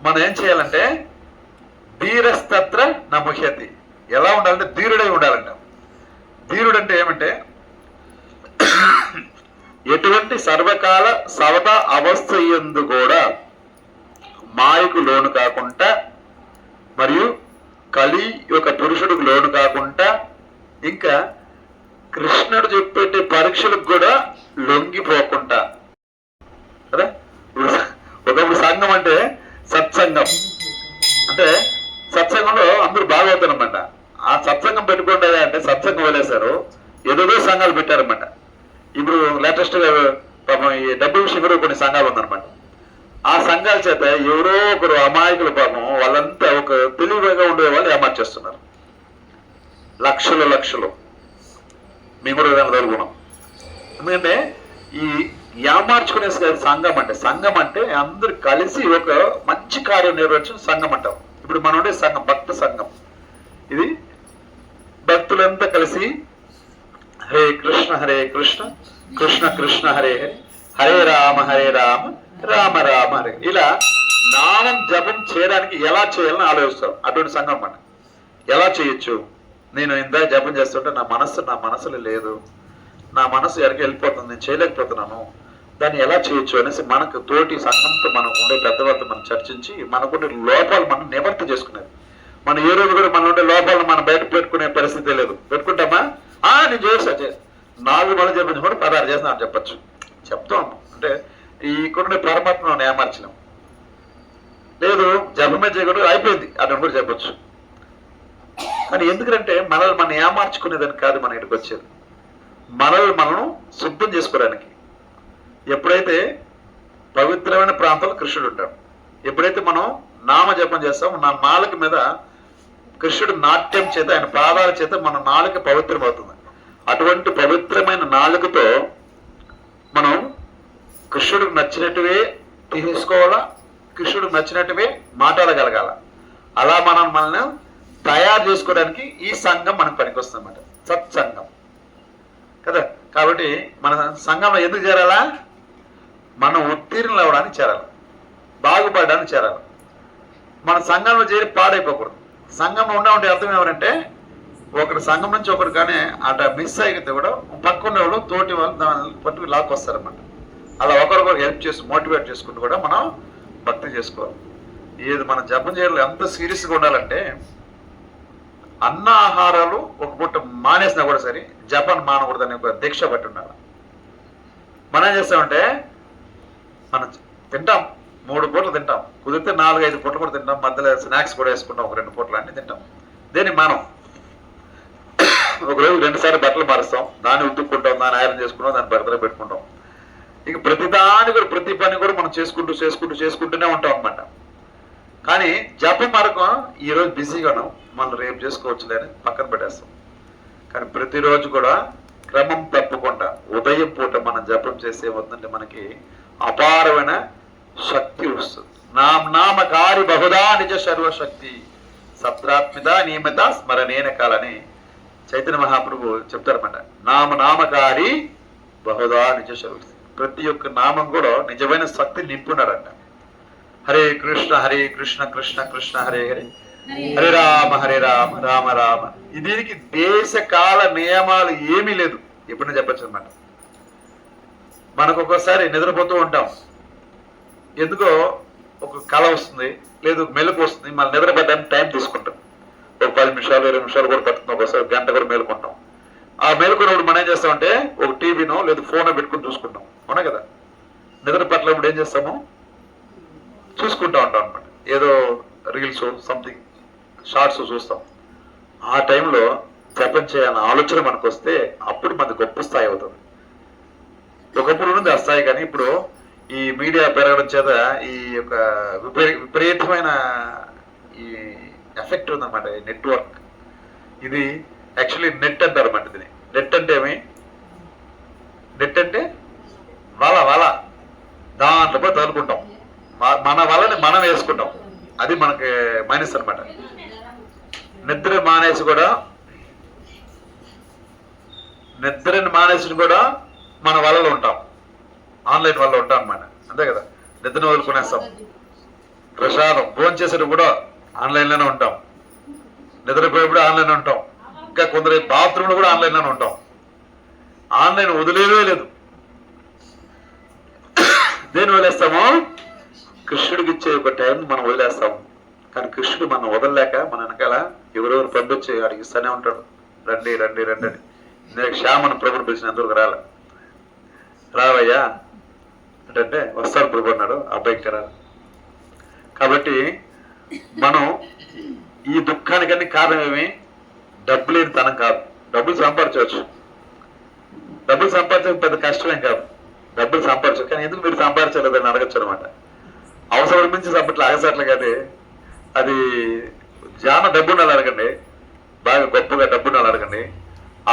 మనం ఏం చేయాలంటే ధీరస్తత్ర నముహ్యతి. ఎలా ఉండాలంటే ధీరుడై ఉండాలంట. ధీరుడు అంటే ఏమంటే ఎటువంటి సర్వకాల సవత అవస్థ యందు కూడా మాయకు లోను కాకుండా, మరియు కలి యొక్క పురుషుడికి లోను కాకుండా, ఇంకా కృష్ణుడు చెప్పే పరీక్షలకు కూడా లొంగిపోకుండా. కదా, ఒకప్పుడు సంఘం అంటే సత్సంగం, అంటే సత్సంగంలో అందరూ బాగవుతారనమాట. ఆ సత్సంగం పెట్టుకుంటే అంటే సత్సంగం వదిలేశారు, ఏదేదో సంఘాలు పెట్టారనమాట. ఇప్పుడు లేటెస్ట్ గా పాపం ఈ డబ్బు విషయంలో కొన్ని సంఘాలు ఉందన్నమాట. ఆ సంఘాల చేత ఎవరో ఒకరు అమాయకులు పాపం వాళ్ళంతా ఒక తెలివిగా ఉండే వాళ్ళు ఏమార్చేస్తున్నారు. లక్షలు మేము కూడా విధానం తోలుకున్నాం. ఎందుకంటే ఈ ఏమార్చుకునే సంఘం అంటే అందరు కలిసి ఒక మంచి కార్యం నిర్వహించిన సంఘం అంటాం. ఇప్పుడు మనం ఉండే సంఘం భక్త సంఘం. ఇది భక్తులంతా కలిసి హరే కృష్ణ కృష్ణ కృష్ణ హరే హరే, హరే రామ రామ రామ హరే, ఇలా నామం జపం చేయడానికి ఎలా చేయాలని ఆలోచిస్తాం. అటువంటి సంఘం అన్నమాట. ఎలా చేయొచ్చు? నేను ఇందా జపం చేస్తుంటే నా మనసులో లేదు, నా మనసు ఎక్కడికి వెళ్ళిపోతుంది, నేను చేయలేకపోతున్నాను, దాన్ని ఎలా చేయొచ్చు అనేసి మనకు తోటి సంఘంతో మనం ఉండే పెద్దవాళ్ళతో మనం చర్చించి మనకుండే లోపాలు మనం నివర్త చేసుకునేది. మనం ఏ రోజు కూడా మనం ఉండే లోపాలను మనం బయట పెట్టుకునే పరిస్థితి లేదు. పెట్టుకుంటామా? నేను చేస్తా 4 నెలలు చెప్పించుకుంటే 16 చేస్తున్నా అని చెప్పచ్చు, చెప్తాం. అంటే ఈ కొన్ని పరమాత్మను ఏమార్చినాం. లేదు జపమే చేయకూడదు అయిపోయింది అని కూడా చెప్పచ్చు. కానీ ఎందుకంటే మనల్ని మనం ఏమార్చుకునేదని కాదు మన ఇక్కడికి వచ్చేది, మనల్ని మనం శుద్ధం చేసుకోవడానికి. ఎప్పుడైతే పవిత్రమైన ప్రాంతంలో కృష్ణుడు ఉంటాడు, ఎప్పుడైతే మనం నామ జపం చేస్తాం, నా నాలుక మీద కృష్ణుడు నాట్యం చేత, ఆయన పాదాల చేత మన నాలుక పవిత్రమవుతుంది. అటువంటి పవిత్రమైన నాలుకతో మనం కృష్ణుడికి నచ్చినట్టువే తీసుకోవాలా, కృష్ణుడికి నచ్చినట్టువే మాట్లాడగలగాల. అలా మనల్ని తయారు చేసుకోవడానికి ఈ సంఘం మనకు పనికొస్తుందన్నమాట, సత్సంగం కదా. కాబట్టి మన సంఘంలో ఎందుకు చేరాలా? మనం ఉత్తీర్ణులు అవ్వడానికి చేరాలి, బాగుపడడానికి చేరాలి. మన సంఘంలో చేరి పాడైపోకూడదు. సంఘంలో ఉండే అర్థం ఏమంటే ఒకరి సంఘం నుంచి ఒకరు కానీ అట మిస్ అయితే కూడా పక్కన వాళ్ళు తోటి వాళ్ళు దాన్ని పట్టుకు లాక్కొస్తారన్నమాట. అలా ఒకరికొకరు హెల్ప్ చేసి మోటివేట్ చేసుకుంటూ కూడా మనం భక్తి చేసుకోవాలి. ఏది మన జపం చేయాలి ఎంత సీరియస్గా ఉండాలంటే, అన్న ఆహారాలు ఒక పూట మానేసినా కూడా సరే జపం మానకూడదని ఒక దీక్ష పట్టి ఉండాలి. మనం ఏం చేస్తామంటే మనం తింటాం, 3 పూటలు తింటాం, కుదిరితే 4-5 పూటలు కూడా తింటాం, మధ్యలో స్నాక్స్ కూడా వేసుకుంటాం, ఒక 2 పూటలు అన్నీ తింటాం. దేన్ని మనం ఒకరోజు 2 సార్లు బట్టలు మారుస్తాం, దాన్ని ఉతుక్కుంటాం, దాన్ని ఐరన్ చేసుకుంటాం, దాన్ని బట్టలు పెట్టుకుంటాం. ఇక ప్రతిదాని కూడా ప్రతి పని కూడా మనం చేసుకుంటూనే ఉంటాం అన్నమాట. కానీ జపం మార్గం ఈరోజు బిజీగా ఉన్నాం, మనం రేపు చేసుకోవచ్చులే అని పక్కన పెట్టేస్తాం. కానీ ప్రతిరోజు కూడా క్రమం తప్పకుండా ఉదయం పూట మనం జపం చేస్తే ఏమవుతుందంటే మనకి అపారమైన శక్తి వస్తుంది. నామకారి బహుదా నిజ సర్వశక్తి సత్రాత్మిత నియమిత స్మరణేన కాలని చైతన్య మహాప్రభు చెప్తారన్నమాట. నామకారి బహుదా నిజ సర్వశక్తి, ప్రతి ఒక్క నామం కూడా నిజమైన శక్తి నింపున్నారంట. హరే కృష్ణ కృష్ణ కృష్ణ హరే హరే, హరే రామ రామ రామ. దీనికి దేశ కాల నియమాలు ఏమీ లేదు. ఎప్పుడైనా చెప్పచ్చు అనమాట. మనకు ఒక్కోసారి నిద్రపోతూ ఉంటాం, ఎందుకో ఒక కళ వస్తుంది, లేదు మెలకు వస్తుంది, మళ్ళీ నిద్రపడడానికి టైం తీసుకుంటాం. ఒక 10 నిమిషాలు 20 నిమిషాలు కూడా పడుతుంది, ఒకసారి గంట కూడా మేలుకుంటాం. ఆ మేలుకున్నప్పుడు మనం ఏం చేస్తామంటే ఒక టీవీనో లేదు ఫోనో పెట్టుకుని చూసుకుంటాం, అవునా కదా. నిద్ర పట్టినప్పుడు ఏం చేస్తాము, చూసుకుంటూ ఉంటాం అనమాట. ఏదో రీల్స్ సంథింగ్ షార్ట్స్ చూస్తాం. ఆ టైంలో జపం చేయాలన్న ఆలోచన మనకు వస్తే అప్పుడు మనది గొప్ప స్థాయి అవుతుంది. ఒకప్పుడు నుండి ఆ స్థాయి, కానీ ఇప్పుడు ఈ మీడియా పెరగడం చేత ఈ యొక్క విపరీతమైన ఈ ఎఫెక్ట్ ఉందన్నమాట. ఈ నెట్వర్క్, ఇది యాక్చువల్లీ నెట్ అంటారు అన్నమాట. దీన్ని నెట్ అంటే ఏమి, నెట్ అంటే వాళ్ళ దాంట్లో పోయి తగులుకుంటాం, మన వాళ్ళని మనం వేసుకుంటాం. అది మనకి మైనస్ అనమాట. నిద్రని మానేసి కూడా మన వలలో ఉంటాం, ఆన్లైన్ వల్ల ఉంటాం అనమాట. అంతే కదా. నిద్రను వదులుకునేస్తాం. ప్రసాదం ఫోన్ చేసేటప్పుడు కూడా ఆన్లైన్లోనే ఉంటాం, నిద్రపోయేప్పుడు ఆన్లైన్ ఉంటాం, ఇంకా కొందరు బాత్రూంలో కూడా ఆన్లైన్లోనే ఉంటాం. ఆన్లైన్ వదిలేదే లేదు. దేని వదిలేస్తాము? కృష్ణుడికి ఇచ్చే ఒక టైం మనం వదిలేస్తాము. కానీ కృష్ణుడు మనం వదలలేక మన వెనకాల ఎవరెవరు పంపించి అడిగిస్తూనే ఉంటాడు, రండి రండి రండి అని. నేను శ్యామను ప్రభుని పిలిచినందుకు రావయ్యా అంటే వస్తాడు ప్రభు అన్నాడు, అబ్బాయికి రాదు. కాబట్టి మనం ఈ దుఃఖానికన్నీ కారణం ఏమి? డబ్బు లేని తనం కాదు. డబ్బులు సంపాదించవచ్చు, డబ్బులు సంపాదించడం పెద్ద కష్టమేం కాదు, డబ్బులు సంపాదించవచ్చు. కానీ ఎందుకు మీరు సంపాదించలేదని అడగచ్చు అనమాట. అవసరం మించి సంపట్లు ఆగసట్లు కానీ అది చాలా డబ్బు ఉండాలి అడగండి, బాగా గొప్పగా డబ్బు ఉండాలి అడగండి.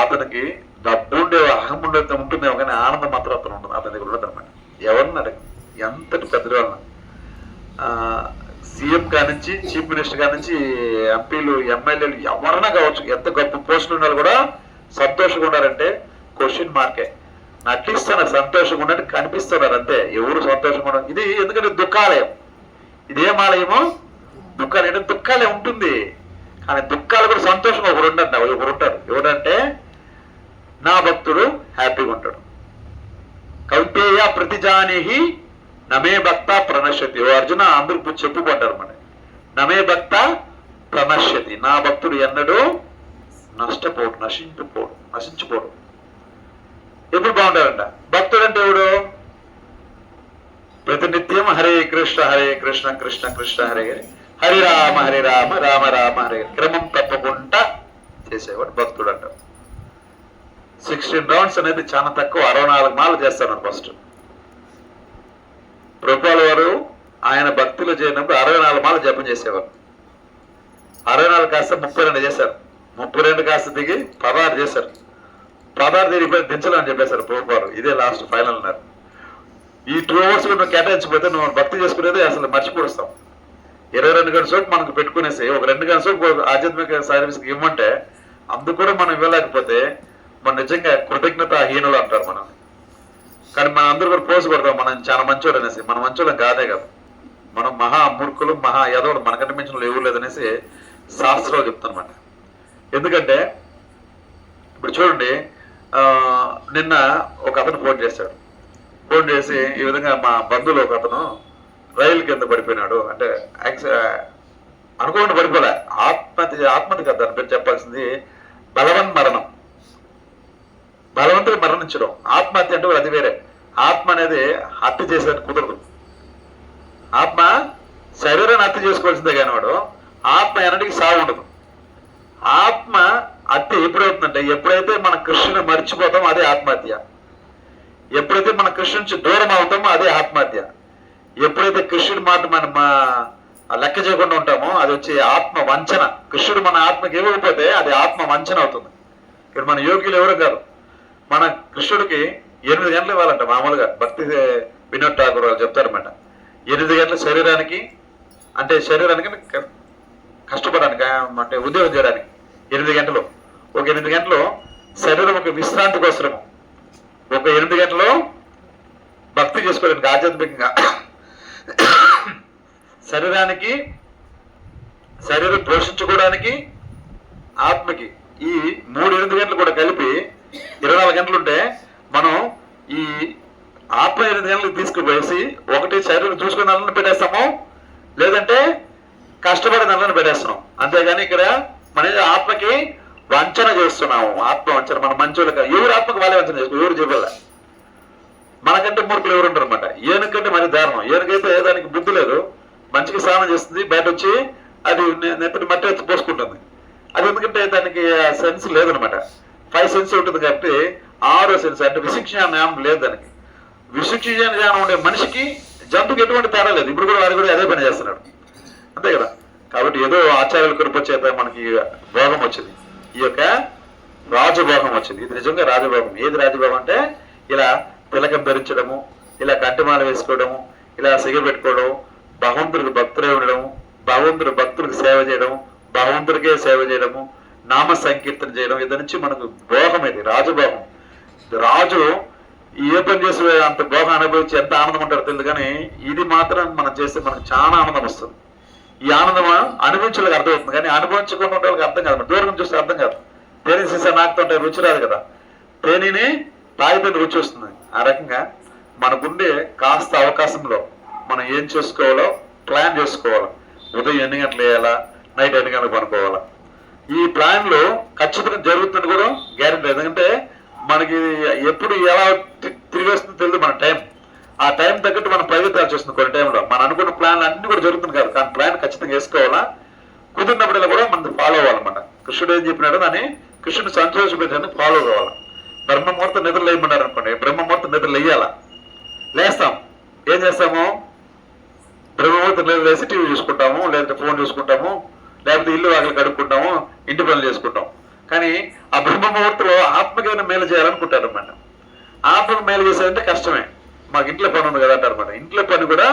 అతనికి డబ్బు ఉండే అహం ఉంటుందేమో కానీ ఆనందం మాత్రం అతను ఉంటుంది, అతని దగ్గర ఉండదు అనమాట. ఎవరిని అడగండి, ఎంతటి పెద్ద వాళ్ళని, సీఎం కానించి చీఫ్ మినిస్టర్ కానించి ఎంపీలు ఎమ్మెల్యేలు ఎవరైనా కావచ్చు, ఎంత గొప్ప పోస్టులు ఉన్నారు కూడా సంతోషంగా ఉన్నారంటే క్వశ్చన్ మార్కే. అట్లీస్ట్ నాకు సంతోషంగా ఉన్నట్టు కనిపిస్తున్నారు అంతే, ఎవరు సంతోషంగా ఉన్నారు. ఇది ఎందుకంటే దుఃఖాలయం. ఇదేం ఆలయము? దుఃఖాలయం. దుఃఖాలయం ఉంటుంది కానీ దుఃఖాలు కూడా సంతోషంగా ఒకరు ఉంటాడు. ఎవడంటే నా భక్తుడు హ్యాపీగా ఉంటాడు. కౌంతేయ ప్రతిజానిహి నమే భక్త ప్రణశ్యతి. ఓ అర్జున అందరూ చెప్పుకుంటారు మన నమే భక్త ప్రణశ్యతి. నా భక్తుడు ఎన్నడూ నష్టపోడు, నశించిపోడు. ఎప్పుడు బాగుంటారంట భక్తుడు అంటే ఎవడు? ప్రతినిత్యం హరే కృష్ణ కృష్ణ కృష్ణ హరే హరి రామ రామ రామ హరే క్రమం తప్పకుండా చేసేవాడు భక్తుడు అంటారు. 16 రౌండ్స్ అనేది చాలా తక్కువ, 64 మాలు చేస్తాడు ఫస్ట్. ప్రభుపాల వారు ఆయన భక్తులు చేయనప్పుడు 64 మాలు జపం చేసేవారు. 64 కాస్త 32 చేశారు. 32 కాస్త దిగి 16 చేశారు. 16 దిగి దించలేమని చెప్పేశారు ప్రభుపాలు. ఇదే లాస్ట్ ఫైనల్ అన్నారు. ఈ 2 అవర్స్ నువ్వు కేటాయించకపోతే నువ్వు భక్తి చేసుకునేది అసలు మర్చిపోస్తాం. 22 గంటల సేపు మనకు పెట్టుకునేసి ఒక 2 గంటల సేపు ఆధ్యాత్మిక సర్వీస్కి ఇవ్వమంటే అందుకు కూడా మనం ఇవ్వలేకపోతే మనం నిజంగా కృతజ్ఞతాహీనులు అంటారు మనం. కానీ మనం అందరూ కూడా పోసు కొడతాం మనం చాలా మంచోడు అనేసి. మనం మంచోళ్ళం కాదే కదా, మనం మహా మూర్ఖులు, మహా యదవులు, మనకంటే మించిన ఎవరు లేదనేసి శాస్త్రాలు చెప్తానమాట. ఎందుకంటే ఇప్పుడు చూడండి, నిన్న ఒక అతను ఫోన్ చేసి ఈ విధంగా మా బంధువులు ఒక అతను రైలు కింద పడిపోయినాడు అంటే అనుకోకుండా పడిపోలే, ఆత్మహత్య కదా దాని పేరు చెప్పాల్సింది. బలవంతుడు మరణించడం. ఆత్మహత్య అంటే అది వేరే. ఆత్మ అనేది హత్య చేసేది కుదరదు. ఆత్మ శరీరాన్ని హత్య చేసుకోవాల్సిందే కానీ వాడు ఆత్మ ఎన్నటికి సాగు ఉండదు. ఆత్మ హత్య ఎప్పుడవుతుందంటే ఎప్పుడైతే మన కృష్ణుని మర్చిపోతామో అదే ఆత్మహత్య. ఎప్పుడైతే మన కృష్ణు నుంచి దూరం అవుతామో అదే ఆత్మహత్య. ఎప్పుడైతే కృష్ణుడి మాట మనం లెక్క చేయకుండా ఉంటామో అది వచ్చి ఆత్మ వంచన. కృష్ణుడు మన ఆత్మకి ఇవ్వకపోతే అది ఆత్మ వంచన అవుతుంది. ఇక్కడ మన యోగ్యులు ఎవరు కాదు. మన కృష్ణుడికి 8 గంటలు ఇవ్వాలంట మామూలుగా. భక్తి వినోద్ ఠాకూర్ వాళ్ళు చెప్తారన్నమాట. 8 గంటల శరీరానికి కష్టపడడానికి అంటే ఉద్యోగం చేయడానికి 8 గంటలు. ఒక 8 గంటలు శరీరం ఒక విశ్రాంతి కోసము, ఒక 8 గంటలు భక్తి చేసుకోవడానికి ఆధ్యాత్మికంగా శరీరం పోషించుకోవడానికి ఆత్మకి ఈ 3-8 గంటలు కూడా కలిపి 24 గంటలు ఉంటే మనం ఈ ఆత్మ 8 గంటలకు తీసుకుపోయేసి ఒకటి శరీరం చూసుకుని నల్లని పెట్టేస్తాము, లేదంటే కష్టపడి నల్లని పెట్టేస్తున్నాం. అంతేగాని ఇక్కడ మన ఆత్మకి వంచన చేస్తున్నాము. ఆత్మ వంచన. మన మంచోళ్ళకి ఎవరు ఆత్మకి వాళ్ళే వంచన చేసుకో, ఎవరు చెప్పాల. మనకంటే మూర్ఖులు ఎవరు ఉంటారు అనమాట. ఏనుకంటే మరి దారుణం. ఏనుకైతే దానికి బుద్ధి లేదు, మంచిగా స్నానం చేస్తుంది, బయట వచ్చి అది నెప్పటి మట్టి వచ్చి పోసుకుంటుంది. అది ఎందుకంటే దానికి సెన్స్ లేదనమాట. 5 సెన్స్ ఉంటుంది కాబట్టి 6వ సెన్స్ అంటే విశిక్షణ జ్ఞానం లేదు దానికి. విశిక్షణ జ్ఞానం ఉండే మనిషికి జంతువుకి ఎటువంటి తేడా లేదు. ఇప్పుడు కూడా వాడు కూడా అదే పని చేస్తున్నాడు, అంతే కదా. కాబట్టి ఏదో ఆచార్యుల కృప చేత మనకి భోగం వచ్చింది, ఈ యొక్క రాజభోగం వచ్చింది. ఇది నిజంగా రాజభోగం. ఏది రాజభోగం అంటే ఇలా తిలకం ధరించడము, ఇలా కంటిమాల వేసుకోవడము, ఇలా సిగ పెట్టుకోవడం, భగవంతుడికి భక్తులే ఉండడం, భగవంతుడి భక్తులకు సేవ చేయడం, భగవంతుడికే సేవ చేయడము, నామ సంకీర్తన చేయడం, ఇది నుంచి మనకు భోగం. ఇది రాజభోగం. రాజు ఏ పని చేసే అంత భోగం అనుభవించి ఎంత ఆనందం ఉంటారో తెలియదు, కానీ ఇది మాత్రం మనం చేస్తే మనకు చాలా ఆనందం వస్తుంది. ఈ ఆనందం అనుభవించడానికి అర్థమవుతుంది, కానీ అనుభవించకుండా ఉండే వాళ్ళకి అర్థం కాదు. దూరం చూస్తే అర్థం కాదు. తేనె సీసా నాకుతుంటే రుచి రాదు కదా, తేనెని తాగితే రుచి వస్తుంది. ఆ రకంగా మనకుండే కాస్త అవకాశంలో మనం ఏం చేసుకోవాలో ప్లాన్ చేసుకోవాలి. ఉదయం ఎన్ని గంటలు వేయాలా, నైట్ ఎన్ని గంటలకు పనుకోవాలా, ఈ ప్లాన్లో ఖచ్చితంగా జరుగుతుంది కూడా గ్యారెంటీ. ఎందుకంటే మనకి ఎప్పుడు ఎలా తిరిగి వస్తుందో తెలియదు మన టైం. ఆ టైం తగ్గట్టు మనం పరిగెత్తాల్సి వస్తుంది కొన్ని టైంలో. మనం అనుకున్న ప్లాన్లు అన్ని కూడా జరుగుతుంది కాదు, కానీ ప్లాన్ ఖచ్చితంగా వేసుకోవాలా. కుదిరినప్పుడల్లా కూడా మనం ఫాలో అవ్వాలన్నమాట. కృష్ణుడు ఏం చెప్పినాడో దాన్ని కృష్ణుడు సంతోషపెట్టని ఫాలో కావాలి. బ్రహ్మముహూర్తం నిద్రలు వేయమన్నారు అనుకోండి, బ్రహ్మముహూర్తం నిద్రలు వేయాలా, లేస్తాం. ఏం చేస్తాము? బ్రహ్మముహూర్తం నిద్ర వేసి టీవీ చూసుకుంటాము, లేదంటే ఫోన్ చూసుకుంటాము, లేకపోతే ఇల్లు వాకిలు కడుక్కుంటాము, ఇంటి పనులు చేసుకుంటాం. కానీ ఆ బ్రహ్మముహూర్తంలో ఆత్మకైనా మేలు చేయాలనుకుంటారు అన్నమాట. ఆత్మకు మేలు చేసేదంటే కష్టమే. మాకు ఇంట్లో పని ఉంది కదా అంటారు అనమాట. ఇంట్లో పని కూడా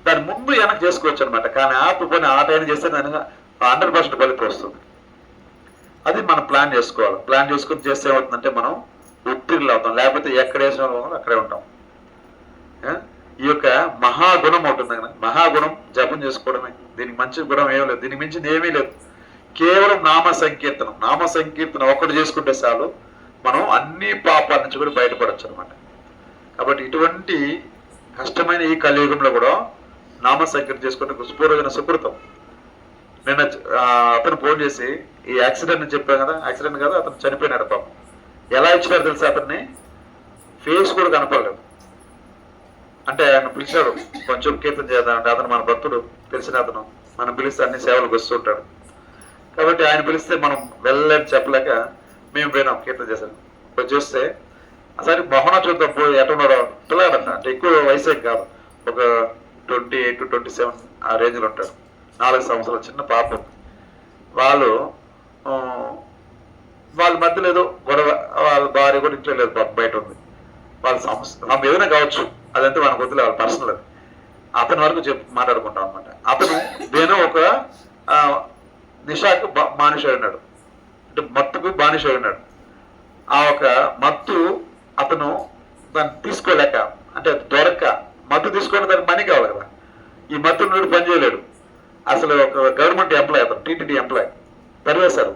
దాని ముందు వెనక్కి చేసుకోవచ్చు అనమాట. కానీ ఆత్మ పని ఆ టైం చేస్తే దానికి 100% ఫలితం వస్తుంది. అది మనం ప్లాన్ చేసుకోవాలి. ప్లాన్ చేసుకుని చేస్తే ఏమవుతుందంటే మనం ఉత్తీర్ణులు అవుతాం, లేకపోతే ఎక్కడ వేసిన వాళ్ళు అక్కడే ఉంటాం. ఈ యొక్క మహాగుణం ఉంటుంది కదా, మహాగుణం జపం చేసుకోవడమే. దీనికి మంచి గుణం ఏమీ లేదు, దీనికి మించింది ఏమీ లేదు. కేవలం నామ సంకీర్తన ఒకటి చేసుకుంటే చాలు మనం అన్ని పాపాల నుంచి కూడా బయటపడచ్చు అనమాట. కాబట్టి ఇటువంటి కష్టమైన ఈ కలియుగంలో కూడా నామ సంకీర్తన చేసుకుంటే సుపూర్వజన సుకృతం. నిన్న అతను ఫోన్ చేసి ఈ యాక్సిడెంట్ అని చెప్పాను కదా, యాక్సిడెంట్ కదా, అతను చనిపోయినాడు పాపం. ఎలా ఇచ్చినారు తెలుసా, అతన్ని ఫేస్ కూడా కనపడలేదు. అంటే ఆయన పిలిచాడు కొంచెం కీర్తన చేద్దాం అంటే, అతను మన భక్తుడు, తెలిసిన అతను, మనం పిలిస్తే అన్ని సేవలకు వస్తుంటాడు. కాబట్టి ఆయన పిలిస్తే మనం వెళ్ళని చెప్పలేక మేము పోయినాం కీర్తన చేశాను. పోయి చూస్తే సరే మొహన చూద్దాం పోయి ఎటున్నాడో పిల్లాడంట. అంటే ఎక్కువ వయసే కాదు, ఒక 28 to 27 ఆ రేంజ్లో ఉంటాడు. 4 సంవత్సరాల చిన్న పాప. వాళ్ళ మధ్యలో ఏదో గొడవ, వాళ్ళ భార్య కూడా ఇంట్లో లేదు, పాప బయట ఉంది. వాళ్ళ సమస్య ఏదైనా కావచ్చు, అదంతా మనకు వద్దులే, వాళ్ళ పర్సనల్ అది. అతని వరకు మాట్లాడుకుంటాం అనమాట. అతను దేనో ఒక నిషాకు బానిస ఉన్నాడు, అంటే మత్తుకు బానిస ఉన్నాడు. ఆ ఒక మత్తు అతను దాన్ని తీసుకోలేక, అంటే దొరక్క, మత్తు తీసుకుంటే దానికి మనీ కావాలి కదా, ఈ మత్తు నుండి పని చేయలేడు. అసలు ఒక గవర్నమెంట్ ఎంప్లాయ్, అతను టీటీడీ ఎంప్లాయ్. తరివేశారు,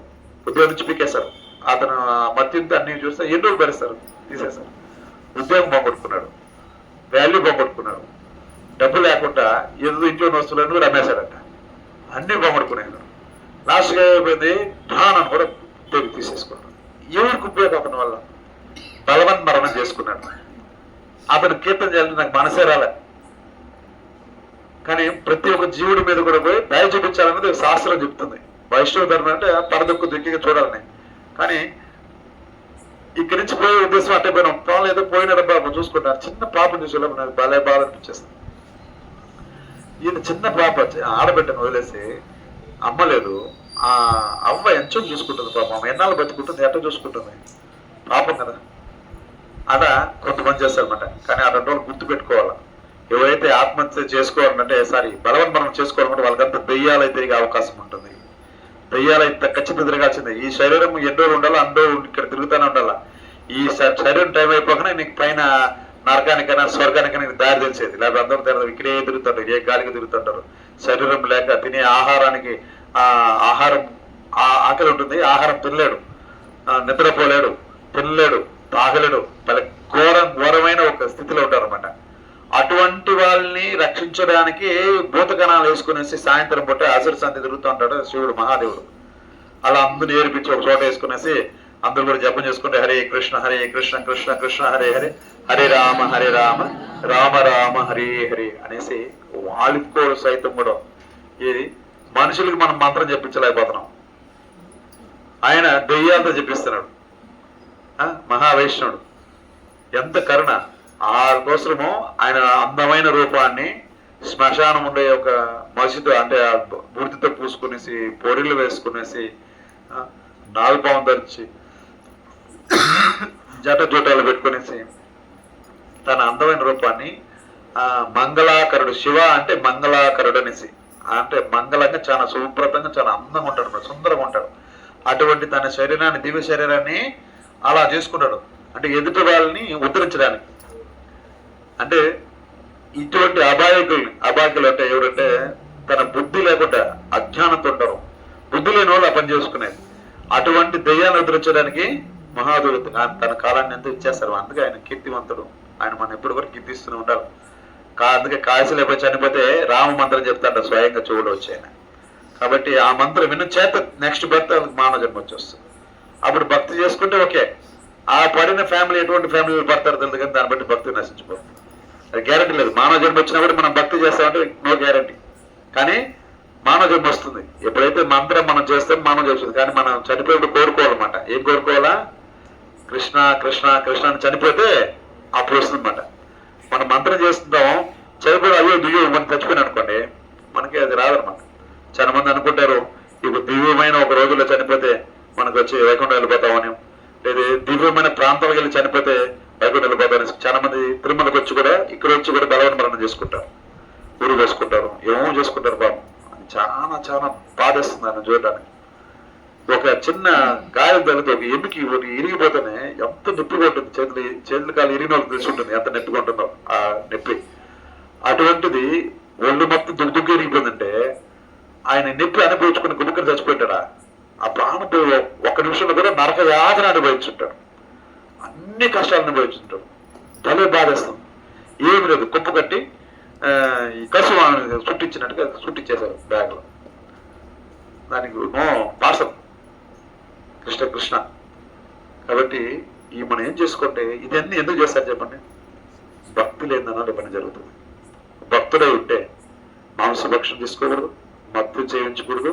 ఉద్యోగం నుంచి పీకేశారు. అతను మత్తింతో అన్ని చూస్తే ఎన్ని రోజులు భరిస్తారు, తీసేశారు. ఉద్యోగం పోగొట్టుకున్నాడు, వాల్యూ పోగొట్టుకున్నాడు, డబ్బు లేకుండా ఏదో ఇంట్లో వస్తువులను కూడా అమ్మేశాడంట. అన్ని పోగొట్టుకున్నాడు. లాస్ట్గా అయిపోయింది, ప్రాణం కూడా తీసేసుకున్నాడు. ఎవరికి ఉపయోగం అతని వల్ల? బలవన్ మరణం చేసుకున్నాడు. అతను కీర్తన చేయాలంటే నాకు మనసే రాలే. కానీ ప్రతి ఒక్క జీవుడి మీద కూడా పోయి దయ చూపించాలన్నది శాస్త్రం చెప్తుంది. వైష్ణవ ధర్మం అంటే పరదొక్కు దిక్కిగా చూడాలని. కానీ ఇక్కడి నుంచి పోయే ఉద్దేశం అంటే పోయినాం, పాలు ఏదో పోయినాడబ్బా చూసుకుంటారు. చిన్న పాపను చూసేలోపు నాకు బాగా బాధ అనిపించేస్తుంది. ఈయన చిన్న పాప ఆడబిడ్డను వదిలేసి అమ్మలేదు, ఆ అవ్వ ఎంచో చూసుకుంటుంది. పాపం ఎన్నాళ్ళు బతుకుంటుంది, ఎట్లా చూసుకుంటుంది, పాపం కదా. అలా కొంతమంది చేస్తారనమాట. కానీ అటువంటి వాళ్ళు గుర్తు పెట్టుకోవాలా, ఎవరైతే ఆత్మహత్య చేసుకోవాలంటే బలవన్ మనం చేసుకోవాలంటే వాళ్ళకంతా దెయ్యాలు అయితే తిరిగే అవకాశం ఉంటుంది. దెయ్యాలు అయితే ఖచ్చితంగా తిరగాల్సిందే. ఈ శరీరం ఎన్ని రోజులు ఉండాలా, అన్ని రోజులు ఇక్కడ తిరుగుతూనే ఉండాలా. ఈ శరీరం టైం అయిపోకనే నీకు పైన నరకానికైనా స్వర్గానికైనా నీకు దారి తెలిసేది. లేకపోతే అందరూ తిరగదు, ఇక్కడే తిరుగుతుంటారు, ఏ గాలికి తిరుగుతుంటారు. శరీరం లేక తినే ఆహారానికి ఆహారం ఆకలి ఉంటుంది, ఆహారం తినలేడు, నిద్రపోలేడు, తినలేడు, తాగలేడు, ఘోరమైన ఒక స్థితిలో ఉంటారు అనమాట. అటువంటి వాళ్ళని రక్షించడానికి భూతకణాలు వేసుకునేసి సాయంత్రం పూట అసురు సంధి తిరుగుతూ ఉంటాడు శివుడు మహాదేవుడు. అలా అందరిని ఏర్పించి ఒక చోట వేసుకునేసి అందరూ కూడా జపం చేసుకుంటే హరే కృష్ణ కృష్ణ కృష్ణ హరే హరే, హరే రామ రామ రామ హరే హరే అనేసి వాళ్ళకి సైతం కూడా ఏది మనుషులకి మనం మంత్రం చెప్పించలేకపోతున్నాం. ఆయన దెయ్యాలతో చెప్పిస్తున్నాడు. మహావైష్ణవుడు ఎంత కరుణ. ఆ కోసము ఆయన అందమైన రూపాన్ని శ్మశానం ఉండే ఒక మసీదు అంటే బూడిదతో పూసుకునేసి, పొరిలు వేసుకునేసి, నాలుపావం ధరించి జటాలు పెట్టుకునేసి తన అందమైన రూపాన్ని మంగళాకరుడు, శివ అంటే మంగళాకరుడు అనేసి, అంటే మంగళంగా చాలా శుభ్రతంగా చాలా అందంగా ఉంటాడు, సుందరంగా ఉంటాడు. అటువంటి తన శరీరాన్ని, దివ్య శరీరాన్ని అలా చేసుకుంటాడు. అంటే ఎదుటి వాళ్ళని ఉద్ధరించడానికి. అంటే ఇటువంటి అభాగ్యులు అంటే ఎవరంటే తన బుద్ధి లేకుండా అజ్ఞానంతో ఉంటారు, బుద్ధి లేని వాళ్ళు ఆ పని చేసుకునేది. అటువంటి దయ్యాన్ని ఉద్ధరించడానికి మహాదేవుడు తన కాలాన్ని ఎంతో ఇచ్చేస్తారు. అందుకే ఆయన కీర్తివంతుడు. ఆయన మనం ఎప్పుడు కూడా కీర్తిస్తూనే ఉండాలి. అందుకే కాశీలో చనిపోతే రామ మంత్రం చెప్తాడు స్వయంగా చెవులు వచ్చాయన. కాబట్టి ఆ మంత్రం విన్న చేత నెక్స్ట్ బర్త్ మానవ జన్మ వచ్చేస్తుంది. అప్పుడు భక్తి చేసుకుంటే ఓకే. ఆ పడిన ఫ్యామిలీ ఎటువంటి ఫ్యామిలీలు పడతారు తెలియదు, కానీ దాన్ని బట్టి భక్తి నశించిపోతుంది. అది గ్యారంటీ లేదు. మానవ జన్మ వచ్చినప్పుడు మనం భక్తి చేస్తామంటే నో గ్యారంటీ. కానీ మానవ జన్మ వస్తుంది. ఎప్పుడైతే మంత్రం మనం చేస్తాం మానవ జన్మ వస్తుంది. కానీ మనం చనిపోయినప్పుడు కోరుకోవాలన్నమాట. ఏం కోరుకోవాలా? కృష్ణ కృష్ణ కృష్ణ అని చనిపోతే అప్పుడు వస్తుందన్నమాట. మనం మంత్రం చేస్తుంటాం, చనిపోయి అయ్యో దివ్యం మనం చచ్చిపోయిన అనుకోండి, మనకి అది రాదనమాట. చాలా మంది అనుకుంటారు ఇప్పుడు దివ్యమైన ఒక రోజుల్లో చనిపోతే మనకు వచ్చి వైకుంఠం వెళ్ళిపోతామని, లేదా దివ్యమైన ప్రాంతాలకు వెళ్ళి చనిపోతే వైకుంఠం వెళ్ళిపోతామని. చాలా మంది తిరుమలకు వచ్చి కూడా ఇక్కడ వచ్చి కూడా బలవన్ మరణం చేసుకుంటారు, ఊరు వేసుకుంటారు, ఏమో చేసుకుంటారు. బాబు చాలా చాలా బాధేస్తుంది ఆయన చూడడానికి. ఒక చిన్న గాయం తగిలితే ఒక ఎన్నుకి ఇరిగిపోతేనే ఎంత నొప్పిగా ఉంటుంది. చేతులు కాలు ఇరిగిన వాళ్ళకి తెలిసి ఉంటుంది ఎంత నొప్పిగా ఉంటుందో ఆ నొప్పి. అటువంటిది ఒళ్ళు మొత్తం దుగ్గు ఇరిగిపోయిందంటే ఆయన నొప్పి అనుభవించుకుని గుమ్మకని చచ్చిపోయాడా? ఆ ప్రాణం ఒక్క నిమిషంలో కూడా నరక యాతన అనుభవించుంటాడు, అన్ని కష్టాలు అనుభవించుంటాడు. భలే బాధేస్తాం. ఏమి లేదు, కుప్ప కట్టి ఈ కసు చుట్టించినట్టుగా చుట్టించేశారు బ్యాగ్లో. దానికి నో పాసం కృష్ణ కృష్ణ. కాబట్టి ఈ మనం ఏం చేసుకుంటే ఇదన్నీ ఎందుకు చేస్తారు చెప్పండి? భక్తి లేదన్నా పని జరుగుతుంది. భక్తుడై ఉంటే మాంసభక్షణ తీసుకోకూడదు, మత్తు చేయించకూడదు,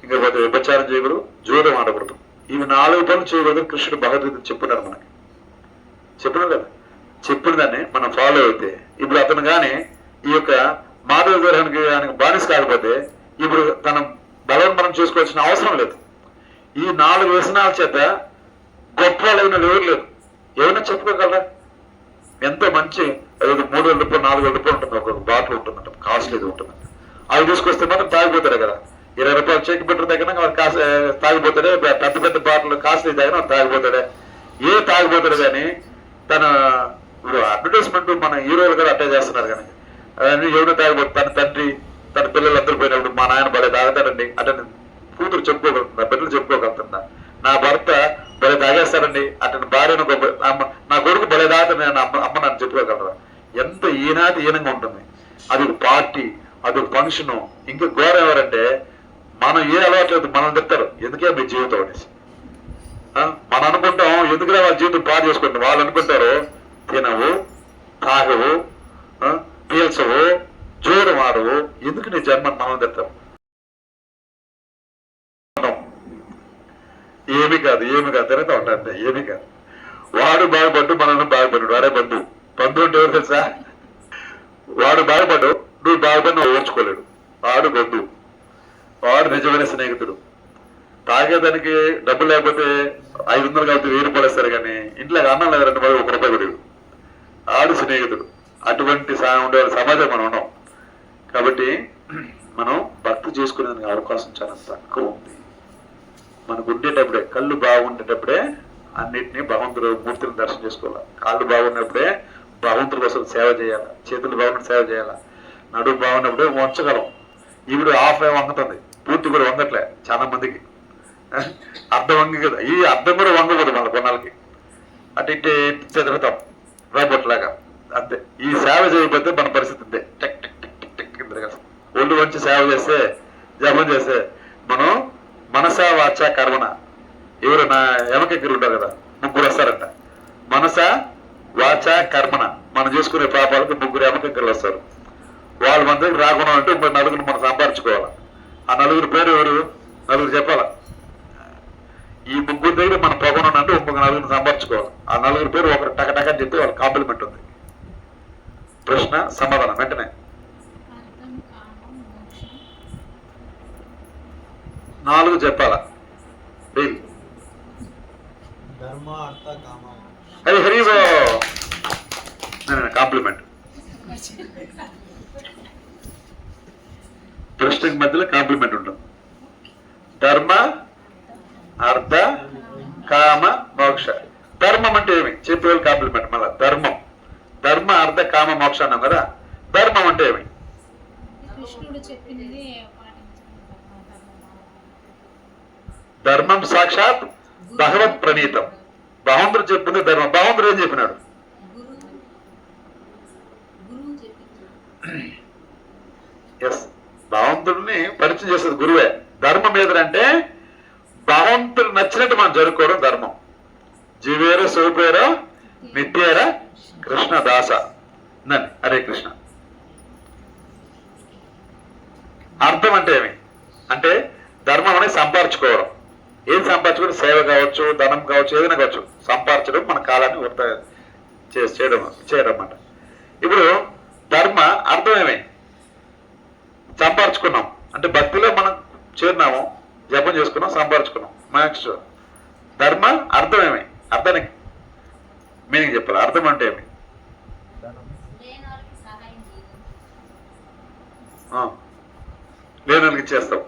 ఇంకా విభచారం చేయకూడదు, జూదం ఆడకూడదు. ఇవి 4 పనులు చేయకూడదు. కృష్ణుడు భగవద్గీత చెప్పినారు మనకి, చెప్పినారు కదా. చెప్పిన దాన్ని మనం ఫాలో అయితే ఇప్పుడు అతను కానీ ఈ యొక్క మాధవ విగ్రహానికి ఆయనకు బానిస కాకపోతే ఇప్పుడు తన బలవన్మనం చేసుకోవాల్సిన అవసరం లేదు. ఈ 4 వ్యసనాల చేత గొప్ప వాళ్ళైన ఎవరు లేదు. ఏమైనా చెప్పుకోగలరా? ఎంతో మంచి 3,000 రూపాయలు 4,000 రూపాయలు ఉంటుంది ఒక బాటిల్ ఉంటుందంట, కాస్ట్లీది ఉంటుందంట. అవి తీసుకొస్తే మాత్రం తాగిపోతాడే కదా. 20 రూపాయలు చెక్ పెట్టిన దగ్గర తాగిపోతాడే. పెద్ద పెద్ద బాటిల్ కాస్ట్లీ దగ్గర తాగిపోతాడే. ఏ తాగిపోతాడు కానీ తన అడ్వర్టైజ్మెంట్ మన హీరోలు కూడా అట్టే చేస్తున్నారు. కానీ ఎవడో తాగిపోతుంది. తన తండ్రి తన పిల్లలందరూ పోయినప్పుడు మా నాయన భలే తాగుతాడండి అంటే కూతురు చెప్పుకోగలుగుతుందా, బిడ్డలు చెప్పుకోగలుగుతుందా? నా భర్త భలే తాగేస్తాడండి అతని భార్యను, నా కొడుకు భలే తాగుతాడు నేను అమ్మ నన్ను చెప్పుకోగలరా? ఎంత ఈనాటి ఈనంగా ఉంటుంది. అది ఒక పార్టీ, అది ఒక ఫంక్షను. ఇంకా ఘోరం ఎవరంటే మనం ఏ అలవాట్లేదు మనం తిడతారు, ఎందుకే మీ జీవితం అనేసి. మనం అనుకుంటాం ఎందుకురా వాళ్ళ జీవితం పాడు చేసుకుంటాం. వాళ్ళు అనుకుంటారు తినవు, తాగవు, పీల్చవు, జోరం ఆడవు, ఎందుకు నీ జన్మ మనం తిడతాం. ఏమి కాదు తిరుగుతూ ఉంటారు, ఏమి కాదు. వాడు బాగుపడ్డు మనల్ని బాగుపడ్డాడు. వాడే బంధువు. బంధువు అంటే ఎవరు తెలుసా? వాడు బాగుపడ్డు, నువ్వు బాగుపడి ఓర్చుకోలేడు. వాడు బంధువు, వాడు నిజమైన స్నేహితుడు. తాగేదానికి డబ్బులు లేకపోతే 500 కలిపి 1000 రూపాయలు ఇస్తారు. కానీ ఇంట్లో అన్నం లేదు 2 రూపాయలు 1 రూపాయి కూడా. ఆడు స్నేహితుడు. అటువంటి ఉండే సమాజం మనం ఉన్నాం. కాబట్టి మనం భక్తి చేసుకునేందుకు అవకాశం చాలా తక్కువ ఉంది. మనకు ఉండేటప్పుడే, కళ్ళు బాగుండేటప్పుడే అన్నిటినీ భగవంతుడు మూర్తిని దర్శనం చేసుకోవాలి. కాళ్ళు బాగున్నప్పుడే భగవంతుడి కోసం సేవ చేయాలి. చేతులు బాగున్నప్పుడు సేవ చేయాలి. నడుము బాగున్నప్పుడే వంచగలం. ఇప్పుడు హాఫ్ వంగుతుంది, పూర్తి కూడా వంగట్లే చాలా మందికి. అర్థం వంగి కదా, ఈ అర్థం కూడా వంగకూడదు మన కొన్నాళ్ళకి. అటు ఇటు చదువుతాం రాబోట్లాగా. అంతే. ఈ సేవ చేయకపోతే మన పరిస్థితి అంతే. Tech tech tech tech tech కింద ఒళ్ళు వంచి సేవ చేస్తే, జపం చేస్తే మనం మనస వాచ కర్మణ, ఎవరు నా ఎమకెక్కరు ఉంటారు కదా, 3 వస్తారంట. మనస వాచ కర్మణ, మనం చేసుకునే పాపాలకు 3 ఎమకెక్కరు వస్తారు. వాళ్ళు మన దగ్గర రాకుండా అంటే 3 నలుగురు మనం సంపాదించుకోవాలి. ఆ 4 పేరు ఎవరు? 4 చెప్పాల. ఈ 3 దగ్గర మనం పొగను అంటే 3 నలుగురిని సంపాదించుకోవాలి. ఆ 4 పేరు ఒకరు టకటక అని చెప్పి వాళ్ళ కాంప్లిమెంట్ ఉంది. ప్రశ్న సమాధానం వెంటనే. 4 చెప్పాలా? హరి హరి కాంప్లిమెంట్. ప్రశ్నకి మధ్యలో కాంప్లిమెంట్ ఉంటుంది. ధర్మ అర్థ కామ మోక్ష. ధర్మం అంటే ఏమి చెప్పేవాళ్ళు కాంప్లిమెంట్. మళ్ళా ధర్మం, ధర్మ అర్థ కామ మోక్ష అన్నాం కదా. ధర్మం అంటే ఏమి? ధర్మం సాక్షాత్ భగవత్ ప్రణీతం. భగవంతుడు చెప్పింది ధర్మం. భగవంతుడు ఏం చెప్పినాడు? ఎస్, భగవంతుడిని పరిచయం చేసేది గురువే. ధర్మం ఏదంటే భగవంతుడు నచ్చినట్టు మనం జరుపుకోవడం ధర్మం. జీవేర సూపేర నిత్యేర కృష్ణ దాస నన్ను హరే కృష్ణ. అర్థం అంటే ఏమి అంటే ధర్మం అనేది సంపాదించుకోవడం. ఏం సంపాదించుకోవడం? సేవ కావచ్చు, ధనం కావచ్చు, ఏదైనా కావచ్చు. సంపాదించడం మన కాలాన్ని వృత చేయడం అన్నమాట. ఇప్పుడు ధర్మ అర్థం ఏమి? సంపాదించుకున్నాం అంటే భక్తిలో మనం చేరినాము, జపం చేసుకున్నాం, సంపాదించుకున్నాం. నెక్స్ట్ ధర్మ అర్థం ఏమి? అర్థానికి మీనింగ్ చెప్పాలి. అర్థం అంటే ఏమి? లేనోళ్ళకి ఇచ్చేస్తావు.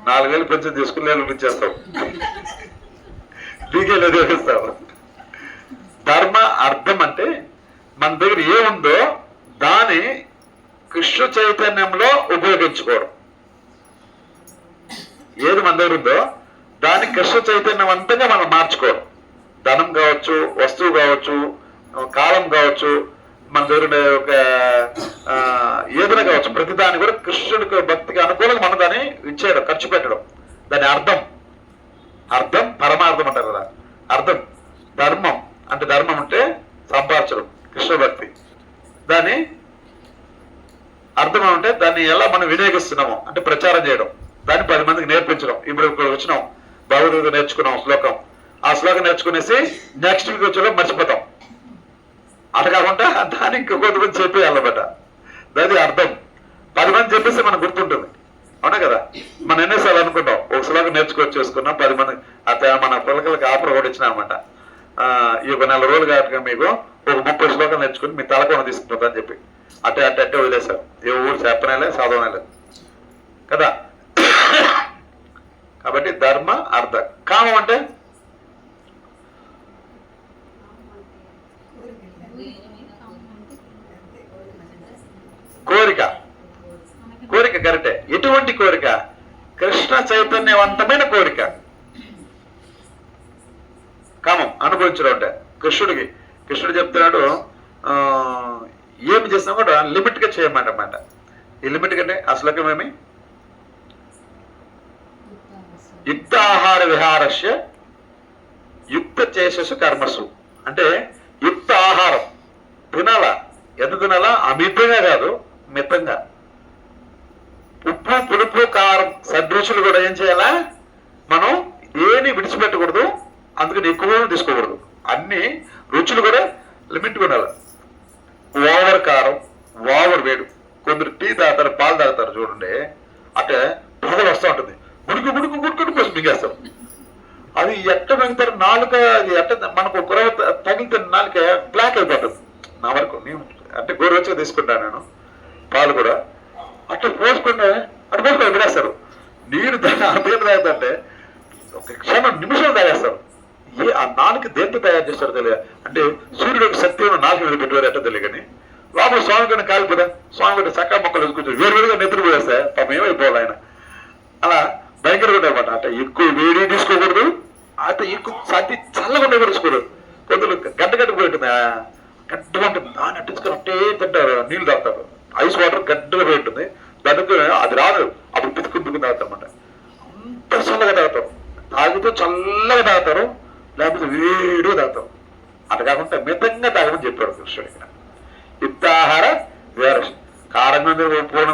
4,000 పెన్షన్ తీసుకుని లేనోళ్ళకి ఇచ్చేస్తావు. నీకే లేదు ఇస్తావు. ధర్మ అర్థం అంటే మన దగ్గర ఏముందో దాన్ని కృష్ణ చైతన్యంలో ఉపయోగించుకోవడం. ఏది మన దగ్గర ఉందో దాన్ని కృష్ణ చైతన్యవంతంగా మనం మార్చుకోవడం. ధనం కావచ్చు, వస్తువు కావచ్చు, కాలం కావచ్చు, మన దగ్గర ఉండే ఒక ఏదైనా కావచ్చు, ప్రతిదాన్ని కూడా కృష్ణుడికి భక్తికి అనుకూలంగా మనం దాన్ని ఇచ్చేయడం, ఖర్చు పెట్టడం. దాని అర్థం పరమార్థం అంటారు కదా. అర్థం ధర్మం అంటే, ధర్మం అంటే సంపాదించడం, కృష్ణ భక్తి. దాన్ని అర్థం అంటే దాన్ని ఎలా మనం వినియోగిస్తున్నాము అంటే ప్రచారం చేయడం, దాన్ని 10 మందికి నేర్పించడం. ఇప్పుడు ఇక్కడ వచ్చినాం, భగవద్గీత నేర్చుకున్నాం శ్లోకం, ఆ శ్లోకం నేర్చుకునేసి నెక్స్ట్ వీక్ వచ్చేలో మర్చిపోతాం. అటు కాకుండా దాన్ని ఇంకొంతమంది చెప్పేయాలన్నమాట. దాని అర్థం 10 మంది చెప్పేస్తే మనకు గుర్తుంటుంది. అవునా కదా? మనం ఎన్నిసార్లు అనుకుంటాం, ఒక శ్లోకం నేర్చుకొచ్చేసుకున్నాం 10 మంది. అట్లా మన పిల్లలకి ఆఫర్ కూడా ఇచ్చినా అనమాట. ఈ ఒక 4 రోజులు కాబట్టి మీకు ఒక 30 శ్లోకాలు నేర్చుకుని మీ తలకోన తీసుకుంటుందా అని చెప్పి అట్టే వదిలేశారు. ఏ ఊరు చెప్పనేలే, చదవనేలే కదా. కాబట్టి ధర్మ, అర్థ. కామం అంటే కోరిక. కోరిక కరెక్టే. ఎటువంటి కోరిక? కృష్ణ చైతన్యవంతమైన కోరిక. కామం అనుభవించడం అంటే కృష్ణుడు చెప్తున్నాడు, ఏమి చేసినా కూడా లిమిట్ గా చేయమంటమాట. ఈ లిమిట్ కంటే ఆ శ్లోకం ఏమి? యుక్తాహార విహారస్య యుక్త చేసేసు కర్మసు. అంటే యుక్త ఆహారం తినాలా. ఎంత తినాలా? అమితంగా కాదు, మితంగా. ఉప్పు, పులుపు, కారం, సద్రుచులు కూడా ఏం చేయాలా? మనం ఏని విడిచిపెట్టకూడదు, అందుకని ఎక్కువ తీసుకోకూడదు. అన్ని రుచులు కూడా లిమిట్ ఉండాలి. ఓవర్ కారం, ఓవర్ వేడు. కొందరు టీ తాగుతారు, పాలు తాగుతారు చూడండి, అంటే పొగలు వస్తూ ఉంటుంది, గుడుకు కోసం మింగేస్తాం. అది ఎట్ట మింగుతారు? నాలుక అది ఎట్ట మనకు గురవ తగిలితే నాలుక బ్లాక్ అయిపోతుంది. నా వరకు అంటే గోరువెచ్చగా తీసుకుంటాను నేను పాలు కూడా. అట్లా పోసుకుంటే అటు పోసుకొని విడేస్తారు. నీరు అంతేం తాగుతుంటే ఒక నిమిషం తాగేస్తారు. ఆ నాలుగు దేంతో తయారు చేస్తారు తెలియదు. అంటే సూర్యుడు శక్తి నాలుగు మీద పెట్టారు ఎట్ట తెలియ. కానీ లోపల స్వామి కన్నా కాలిపోదా, స్వామి కన్నా చక్క మొక్కలు వేసుకుంటారు, వేరువేరుగా నిద్ర పోయేస్తాయి. పాపం ఏమైపోవాలి ఆయన. అలా భయంకరంగా అనమాట. అంటే ఎక్కువ వేడి తీసుకోకూడదు, అయితే ఎక్కువ అతి చల్లగా ఉండే తీసుకోకూడదు. పొద్దులు గడ్డ పోయి ఉంటుంది, గడ్డగా ఉంటుంది. దాన్ని అట్టించుకొని అట్టే తింటారు, నీళ్ళు తాగుతారు. ఐస్ వాటర్ గడ్డగా పోయి ఉంటుంది, దానికి అది రాదు. అప్పుడు పితుకుని తాగుతారు అనమాట. అంత చల్లగా తాగుతారు, తాగితే చల్లగా తాగుతారు, లేకపోతే వేడిగా తాగుతారు. అటు కాకుండా మితంగా తాగమని చెప్పాడు కృష్ణుడు ఇక్కడ. యుక్తాహార వేర కారంగా పూర్ణ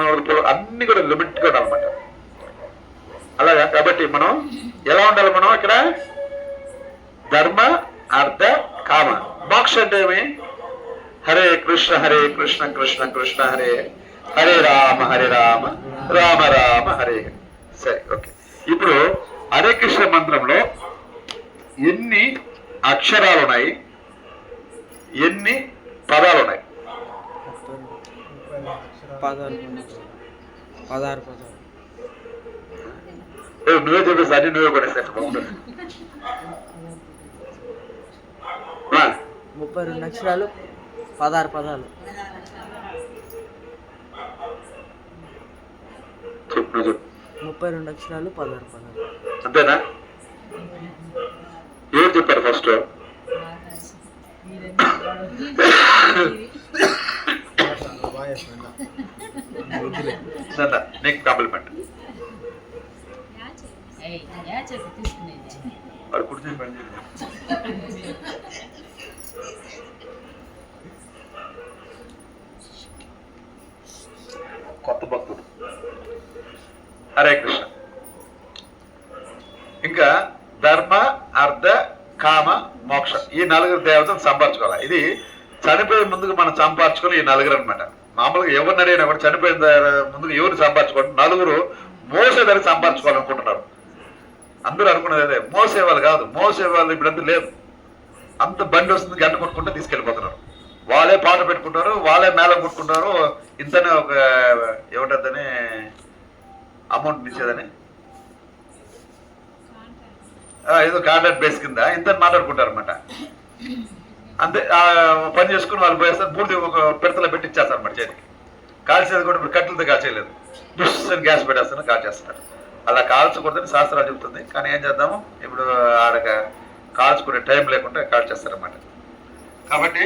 అన్ని కూడా లిమిట్ గా ఉండాలన్నమాట. అలాగా. కాబట్టి మనం ఎలా ఉండాలి? మనం ఇక్కడ ధర్మ, అర్థ, కామ. మోక్ష అంటే ఏమి? హరే కృష్ణ కృష్ణ కృష్ణ హరే హరే రామ రామ రామ హరే. సరే, ఓకే. ఇప్పుడు హరే కృష్ణ మంత్రంలో ఎన్ని అక్షరాలు ఉన్నాయి, ఎన్ని పదాలు ఉన్నాయి? 16 నువ్వే చెప్పేసి అన్ని నువ్వే కొనేసాను. బాగుంటుంది. 32 అక్షరాలు, 16 పదాలు. చెప్పు 32 అక్షరాలు, 16 పదాలు. అంతేనా? ఎవరు చెప్పారు ఫస్ట్? నీకు కాంప్లిమెంట్. వాడు కూర్చొని పని చేయాలి. కొత్త భక్తుడు. హరే కృష్ణ. ఇంకా ధర్మ, అర్థ, కామ, మోక్ష ఈ 4 దేవతను సంపాదించుకోవాలి. ఇది చనిపోయే ముందుకు మనం సంపాదించుకోవాలి ఈ 4 అనమాట. మామూలుగా ఎవరిని అడిగినా కూడా చనిపోయిన ముందుకు ఎవరు సంపాదించుకోండి, 4 మోసేదాన్ని సంపాదించుకోవాలనుకుంటున్నారు. అందరూ అనుకున్నది అదే. మోసేవాళ్ళు కాదు, మోసేవాళ్ళు ఇప్పుడంతా లేదు. అంత బండి వస్తుంది, గంట కొట్టుకుంటే తీసుకెళ్ళిపోతున్నారు. వాళ్ళే పాట పెట్టుకుంటారు, వాళ్ళే మేళం కొట్టుకుంటారు. ఇంతనే ఒక ఏమంటుందని అమౌంట్ ఇచ్చేదని ఏదో కాంట్రాక్ట్ బేస్ కింద ఇంత మాట్లాడుకుంటారు అనమాట. అంతే. పని చేసుకుని వాళ్ళు పోయేస్తారు, పూర్తి ఒక పిడతలో పెట్టి ఇచ్చేస్తారు అన్నమాట చేతికి. కాల్చేది కూడా ఇప్పుడు కట్టెలతో కాల్చేయలేదు, దుస్సని గ్యాస్ పెట్టేస్తారు, కాల్చేస్తారు. అలా కాల్చకూడదని శాస్త్రాలు చెబుతుంది. కానీ ఏం చేద్దాము, ఇప్పుడు ఆడ కాల్చుకునే టైం లేకుండా కాల్చేస్తారన్నమాట. కాబట్టి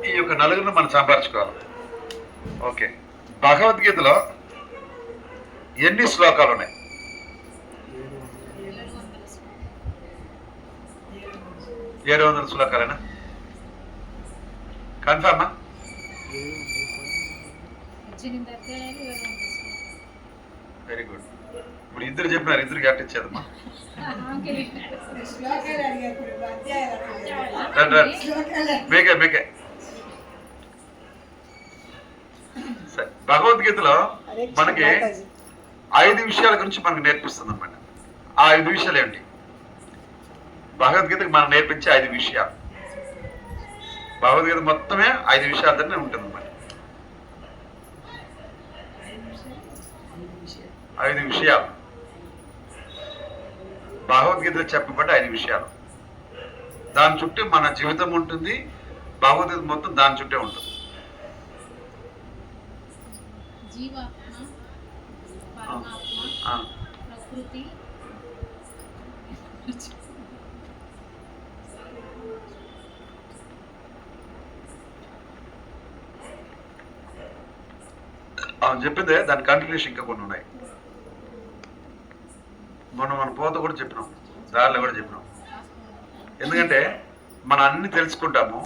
ఈ యొక్క నలుగురిని మనం సంపాదించుకోవాలి. ఓకే, భగవద్గీతలో ఎన్ని శ్లోకాలు ఉన్నాయి? 700 శ్లోకాలేనా? కన్ఫర్మా? Very good. ఇప్పుడు ఇద్దరు చెప్పినారు, ఇద్దరికి అట్ట ఇచ్చేదమ్మా. మీకే మీకే సరే. భగవద్గీతలో మనకి 5 విషయాల గురించి మనకు నేర్పిస్తుంది అన్నమాట. ఆ 5 విషయాలు ఏమిటి? భగవద్గీతకి మనం నేర్పించే 5 విషయాలు. భగవద్గీత మొత్తమే 5 విషయాలతోనే ఉంటుంది అన్నమాట. 5 విషయాలు భగవద్గీతలో చెప్పబడ్డ 5 విషయాలు. దాని చుట్టూ మన జీవితం ఉంటుంది. భగవద్గీత మొత్తం దాని చుట్టే ఉంటుంది. జీవాత్మ, పరమాత్మ, ప్రకృతి, చెప్పిందే దాని కంటిన్యూషన్ ఇంకా కొన్ని ఉన్నాయి. మన పోత కూడా చెప్పినాం, దారిలో కూడా చెప్పినాం. ఎందుకంటే మనం అన్ని తెలుసుకుంటాము,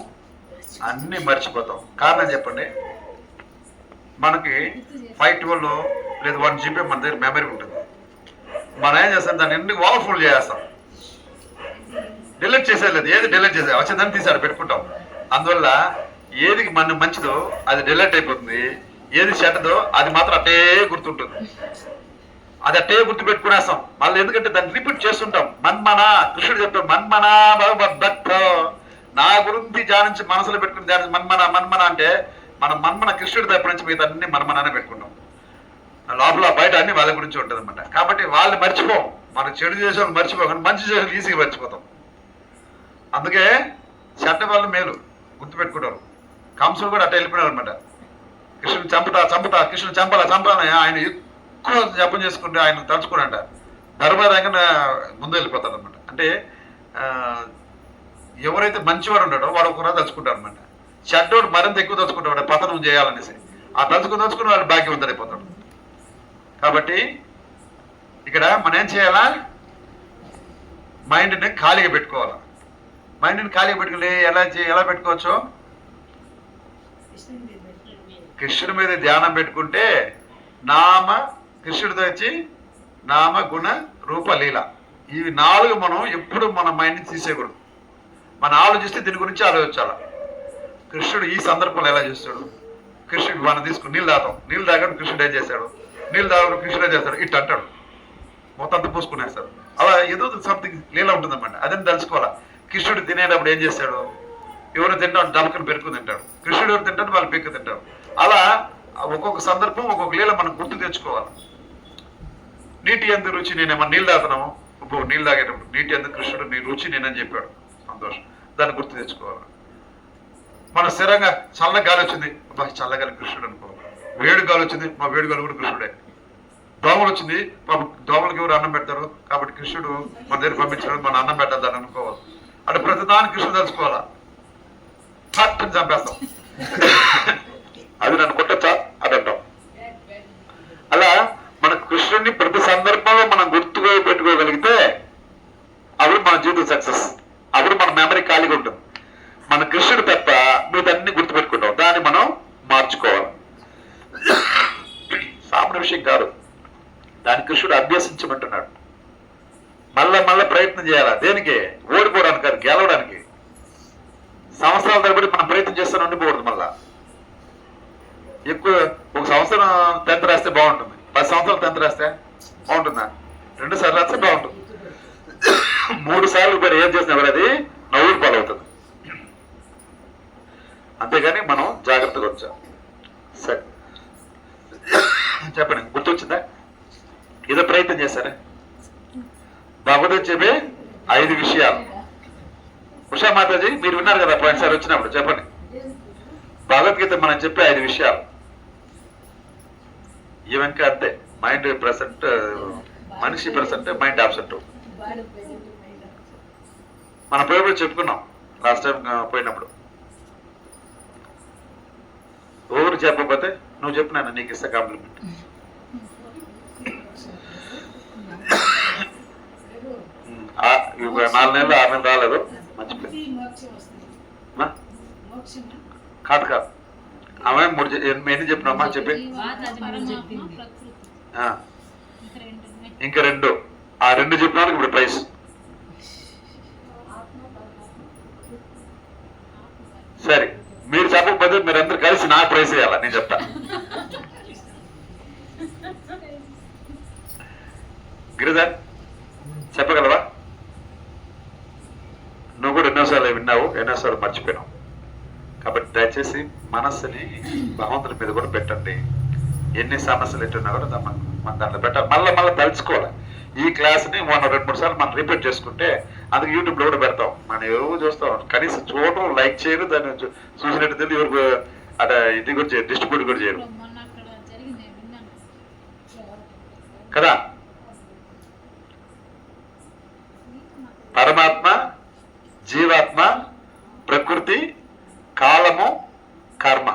అన్ని మర్చిపోతాం. కారణం చెప్పండి, మనకి 512 లేదా 1 GB మన దగ్గర మెమరీ ఉంటుంది. మనం ఏం చేస్తాం, దాన్ని ఎన్ని ఓవర్ఫుల్ చేస్తాం. డిలీట్ చేసేది ఏది డిలీట్ చేసే వచ్చిందని తీసాడు పెట్టుకుంటాం. అందువల్ల ఏది మన మంచిదో అది డిలీట్ అయిపోతుంది, ఏది చెడ్డదో అది మాత్రం అట్టే గుర్తుంటుంది. అది అట్టే గుర్తు పెట్టుకునేస్తాం మళ్ళీ. ఎందుకంటే దాన్ని రిపీట్ చేస్తుంటాం. మన్మన, కృష్ణుడు చెప్తాడు, మన్మన భక్త, నా గురించి ధ్యానించి మనసులో పెట్టుకుని ధ్యానించి మన్మన మన్మన అంటే మనం మన్మన కృష్ణుడి తప్ప నుంచి మిగతా అన్ని మన్మనానే పెట్టుకుంటాం. లోపల బయట అన్ని వాళ్ళ గురించి ఉంటుంది అనమాట. కాబట్టి వాళ్ళు మర్చిపోం. మనం చెడు చేసే వాళ్ళు మర్చిపోకుండా మంచి చేసే ఈజీగా మర్చిపోతాం. అందుకే చెడ్డ వాళ్ళు మేలు గుర్తుపెట్టుకుంటారు. కంసుడు కూడా అట్ట వెళ్ళిపోయినారు అనమాట. కృష్ణుని చంపుతా కృష్ణుని చంపాలని ఆయన ఎక్కువ జపం చేసుకుంటే ఆయన తలుచుకున్నాడ ధర్మరంగా ముందు వెళ్ళిపోతాడు అనమాట. అంటే ఎవరైతే మంచివాడు ఉంటాడో వాడు ఒకరు తలుచుకుంటారు అనమాట. చెడ్డోడు మరింత ఎక్కువ తలుచుకుంటాడు పతనం చేయాలనేసి. ఆ తలుచుకుని వాడు భాగ్యవంతుడైపోతాడు. కాబట్టి ఇక్కడ మనం ఏం చేయాలా, మైండ్ని ఖాళీగా పెట్టుకోవాలా. మైండ్ని ఖాళీగా పెట్టుకుంటే ఎలా పెట్టుకోవచ్చు? కృష్ణుడి మీద ధ్యానం పెట్టుకుంటే కృష్ణుడితో వచ్చి నామ గుణ రూప లీల, ఇవి 4 మనం ఎప్పుడు మన మైండ్ని తీసేయకూడదు. మనం ఆలోచిస్తే దీని గురించి ఆలోచించాల. కృష్ణుడు ఈ సందర్భంలో ఎలా చేస్తాడు? కృష్ణుడు మనం తీసుకుని నీళ్ళు తాగడం కృష్ణుడు ఏం చేశాడు, నీళ్ళు తాగడం కృష్ణుడు ఏం చేస్తాడు, ఇట్లా అంటాడు, మొత్తం అంతా పూసుకునేస్తాడు. అలా ఏదో సంథింగ్ లీల ఉంటుందన్నమాట. అదని తెలుసుకోవాలా. కృష్ణుడు తినేటప్పుడు ఏం చేస్తాడు? ఎవరు తింటాడు డలకని పెరుకు తింటాడు, కృష్ణుడు ఎవరు తింటాడు వాళ్ళు పెక్కు తింటాడు. అలా ఒక్కొక్క సందర్భం ఒక్కొక్క లీల మనం గుర్తు తెచ్చుకోవాలి. నీటి ఎందు రుచి నేనేమన్నా నీళ్ళు తాగుతున్నాము, నీళ్ళు తాగేటప్పుడు నీటి ఎందు కృష్ణుడు నీ రుచి నేనని చెప్పాడు, సంతోషం, దాన్ని గుర్తు తెచ్చుకోవాలి. మన స్థిరంగా చల్ల గాలి వచ్చింది, చల్లగాలి కృష్ణుడు అనుకోవాలి. వేడి గాలి వచ్చింది, మా వేడి గాలి కూడా కృష్ణుడే. దోమలు వచ్చింది, దోమలకి ఎవరు అన్నం పెడతారు కాబట్టి కృష్ణుడు మన దగ్గర పంపించాడు, మన అన్నం పెట్టద్దని అనుకోవాలి. అంటే ప్రతిదాన్ని కృష్ణుడు తెలుసుకోవాలా. పట్టని చంపేస్తాం, అది నన్ను కొట్టచ్చా అది అంటాం. అలా మన కృష్ణుడిని ప్రతి సందర్భంలో మనం గుర్తుగా పెట్టుకోగలిగితే అప్పుడు మన జీవితం సక్సెస్. అప్పుడు మన మెమరీ ఖాళీగా ఉంటుంది. మన కృష్ణుడు తప్ప మీదన్నీ గుర్తుపెట్టుకుంటాం. దాన్ని మనం మార్చుకోవాలి. సామాన్య విషయం కాదు. దాని కృష్ణుడు అభ్యసించమంటున్నాడు. మళ్ళా ప్రయత్నం చేయాలా. దేనికి? ఓడిపోవడానికి కాదు, గెలవడానికి. సంవత్సరాల తరబడి మనం ప్రయత్నం చేస్తాను ఉండిపోకూడదు. మళ్ళా ఎక్కువ ఒక సంవత్సరం 10th రాస్తే బాగుంటుంది, 10 సంవత్సరాలు 10th రాస్తే బాగుంటుందా? 2 సార్లు రాస్తే బాగుంటుంది. 3 సార్లు కూడా ఏం చేసినా కూడా అది నవ్వులు పాలవుతుంది. అంతేగాని మనం జాగ్రత్తగా వచ్చాం. సరే చెప్పండి, గుర్తొచ్చిందా? ఏదో ప్రయత్నం చేశారా? భగవద్గీత చెప్పే 5 విషయాలు. ఉషా మాతాజీ మీరు విన్నారు కదా పోయినసారి వచ్చినప్పుడు, చెప్పండి. భగవద్గీత మనం చెప్పే 5 విషయాలు. ఇవంకా అంతే. మైండ్ ప్రెసెంట్, మనిషి ప్రెసెంట్, మైండ్ ఆబ్సెంట్. మన పోయినప్పుడు చెప్పుకున్నాం లాస్ట్ టైం పోయినప్పుడు. ఎవరు చెప్పకపోతే నువ్వు చెప్పినాను నీకు ఇస్తా కాంప్లిమెంట్. ఇప్పుడు 4 నెలలు 6 నెలలు రాలేదు, మర్చిపోయి కాదు కాదు. ఆమె 3 ఎన్ని చెప్పినామా చెప్పి ఇంకా 2. ఆ 2 చెప్పిన వాళ్ళకి ఇప్పుడు ప్రైజ్. సరే మీరు చెప్పకపోతే మీరందరూ కలిసి నా ప్రైజ్ వేయాలా, నేను చెప్తా. గిరిధర్ చెప్పగలవా? నువ్వు కూడా ఎన్నోసార్లు విన్నావు, ఎన్నోసార్లు మర్చిపోయినావు. కాబట్టి దయచేసి మనస్సుని భగవంతుడి మీద కూడా పెట్టండి. ఎన్ని సమస్యలు ఎట్టున్నా కూడా మన దాంట్లో పెట్టాలి. మళ్ళీ తలుచుకోవాలి. ఈ క్లాస్ని మనం 2-3 సార్లు మనం రిపీట్ చేసుకుంటే అందుకు యూట్యూబ్లో కూడా పెడతాం. మనం ఎవరు చూస్తాం, కనీసం చూడటం, లైక్ చేయరు, దాన్ని చూసినట్టు తెలియదు. ఎవరు అక్కడ ఇది కూడా చేయరు, డిస్ట్రిబ్యూట్ కూడా చేయరు కదా. పరమాత్మ, జీవాత్మ, ప్రకృతి, కాలము, కర్మ.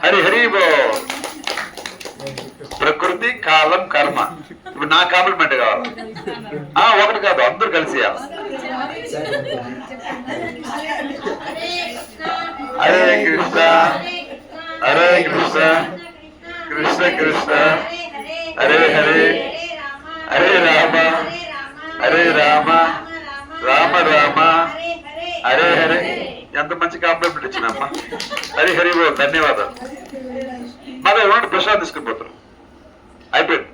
హరి హరి బో. ప్రకృతి, కాలం, కర్మ. ఇప్పుడు నా కాంప్లిమెంట్ కావాలి. ఒకటి కాదు, అందరూ కలిసి హరే కృష్ణ హరే కృష్ణ కృష్ణ కృష్ణ హరే హరే హరే రామ హరే రామ రామ రామ హరే హరే. ఎంత మంచి కాంప్లిమెంట్ ఇచ్చినమ్మా. హరి హరి బో. ధన్యవాదాలు. మళ్ళీ ఏమంటే ప్రసాద్ తీసుకుని పోతారు. అయిపోయింది.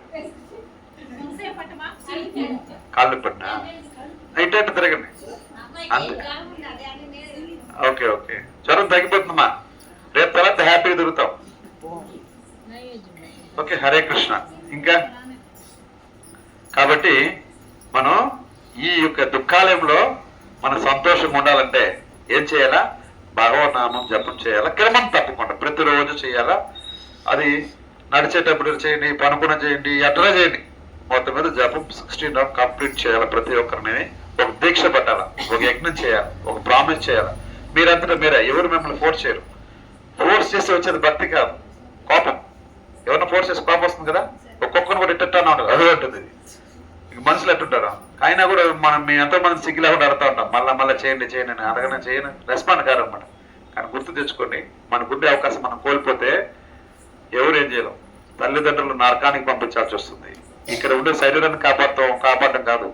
కాళ్ళు పట్టినా అయితే తిరగండి అంతే. Okay okay. జ్వరం తగ్గిపోతుందమ్మా. రేపు తర్వాత హ్యాపీగా తిరుగుతాం. ఓకే. హరే కృష్ణ. ఇంకా కాబట్టి మనం ఈ యొక్క దుఃఖాలయంలో మన సంతోషంగా ఉండాలంటే ఏం చేయాలా? భగవన్నామం జపం చేయాలా, క్రమం తప్పకుండా ప్రతిరోజు చేయాలా. అది నడిచేటప్పుడు చేయండి, పనుకున్న చేయండి, ఎట్లా చేయండి. మొత్తం మీద జపం 16 రౌండ్ కంప్లీట్ చేయాలి. ప్రతి ఒక్కరిని ఒక దీక్ష పట్టాలా, ఒక యజ్ఞం చేయాలి, ఒక ప్రామిస్ చేయాలి. మీరంతటా మీరే, ఎవరు మిమ్మల్ని ఫోర్స్ చేయరు. ఫోర్స్ చేసి వచ్చేది భక్తి కాదు, కోపం. ఎవరిని ఫోర్స్ చేసి కోపం వస్తుంది కదా. ఒక్కొక్కరిని కూడా ఇట్టన్నా ఉండదు, అదే ఉంటుంది. ఇక మనుషులు ఎట్టుంటారు. అయినా కూడా మనం మీ ఎంతో మంది సిగ్గు లేకుండా అడుగుతూ ఉంటాం. మళ్ళీ చేయండి అని అడగనే చేయను, రెస్పాండ్ కారు అనమాట. కానీ గుర్తు తెచ్చుకోండి, మనకు ఉండే అవకాశం మనం కోల్పోతే ఎవరు ఏం చేయలేం. తల్లిదండ్రులు నరకానికి పంపించాల్సి వస్తుంది. ఇక్కడ ఉండే శరీరాన్ని కాపాడటం కాదు.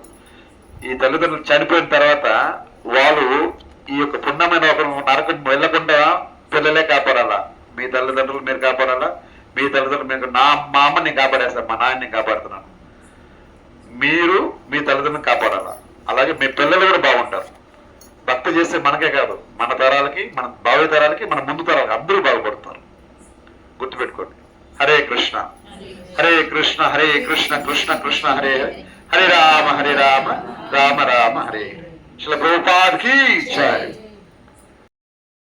ఈ తల్లిదండ్రులు చనిపోయిన తర్వాత వాళ్ళు ఈ యొక్క పుణ్యమైన ఒక నరకం వెళ్లకుండా పిల్లలే కాపాడాలా. మీ తల్లిదండ్రులు మీరు కాపాడాలా. మీ తల్లిదండ్రులు మీరు మా అమ్మని కాపాడేస్తారు, మా నాయన్ని కాపాడుతున్నాను. మీరు మీ తల్లిదండ్రులను కాపాడాలా. అలాగే మీ పిల్లలు కూడా బాగుంటారు. భక్తి చేస్తే మనకే కాదు, మన తరాలకి, మన భావి తరాలకి, మన ముందు తరాలకి అందరూ బాగుపడతారు. గుర్తుపెట్టుకోండి. హరే కృష్ణ హరే కృష్ణ హరే కృష్ణ కృష్ణ కృష్ణ హరే హరే హరే రామ రామ రామ హరే. శ్రీల ప్రభుపాద్ కీ జై.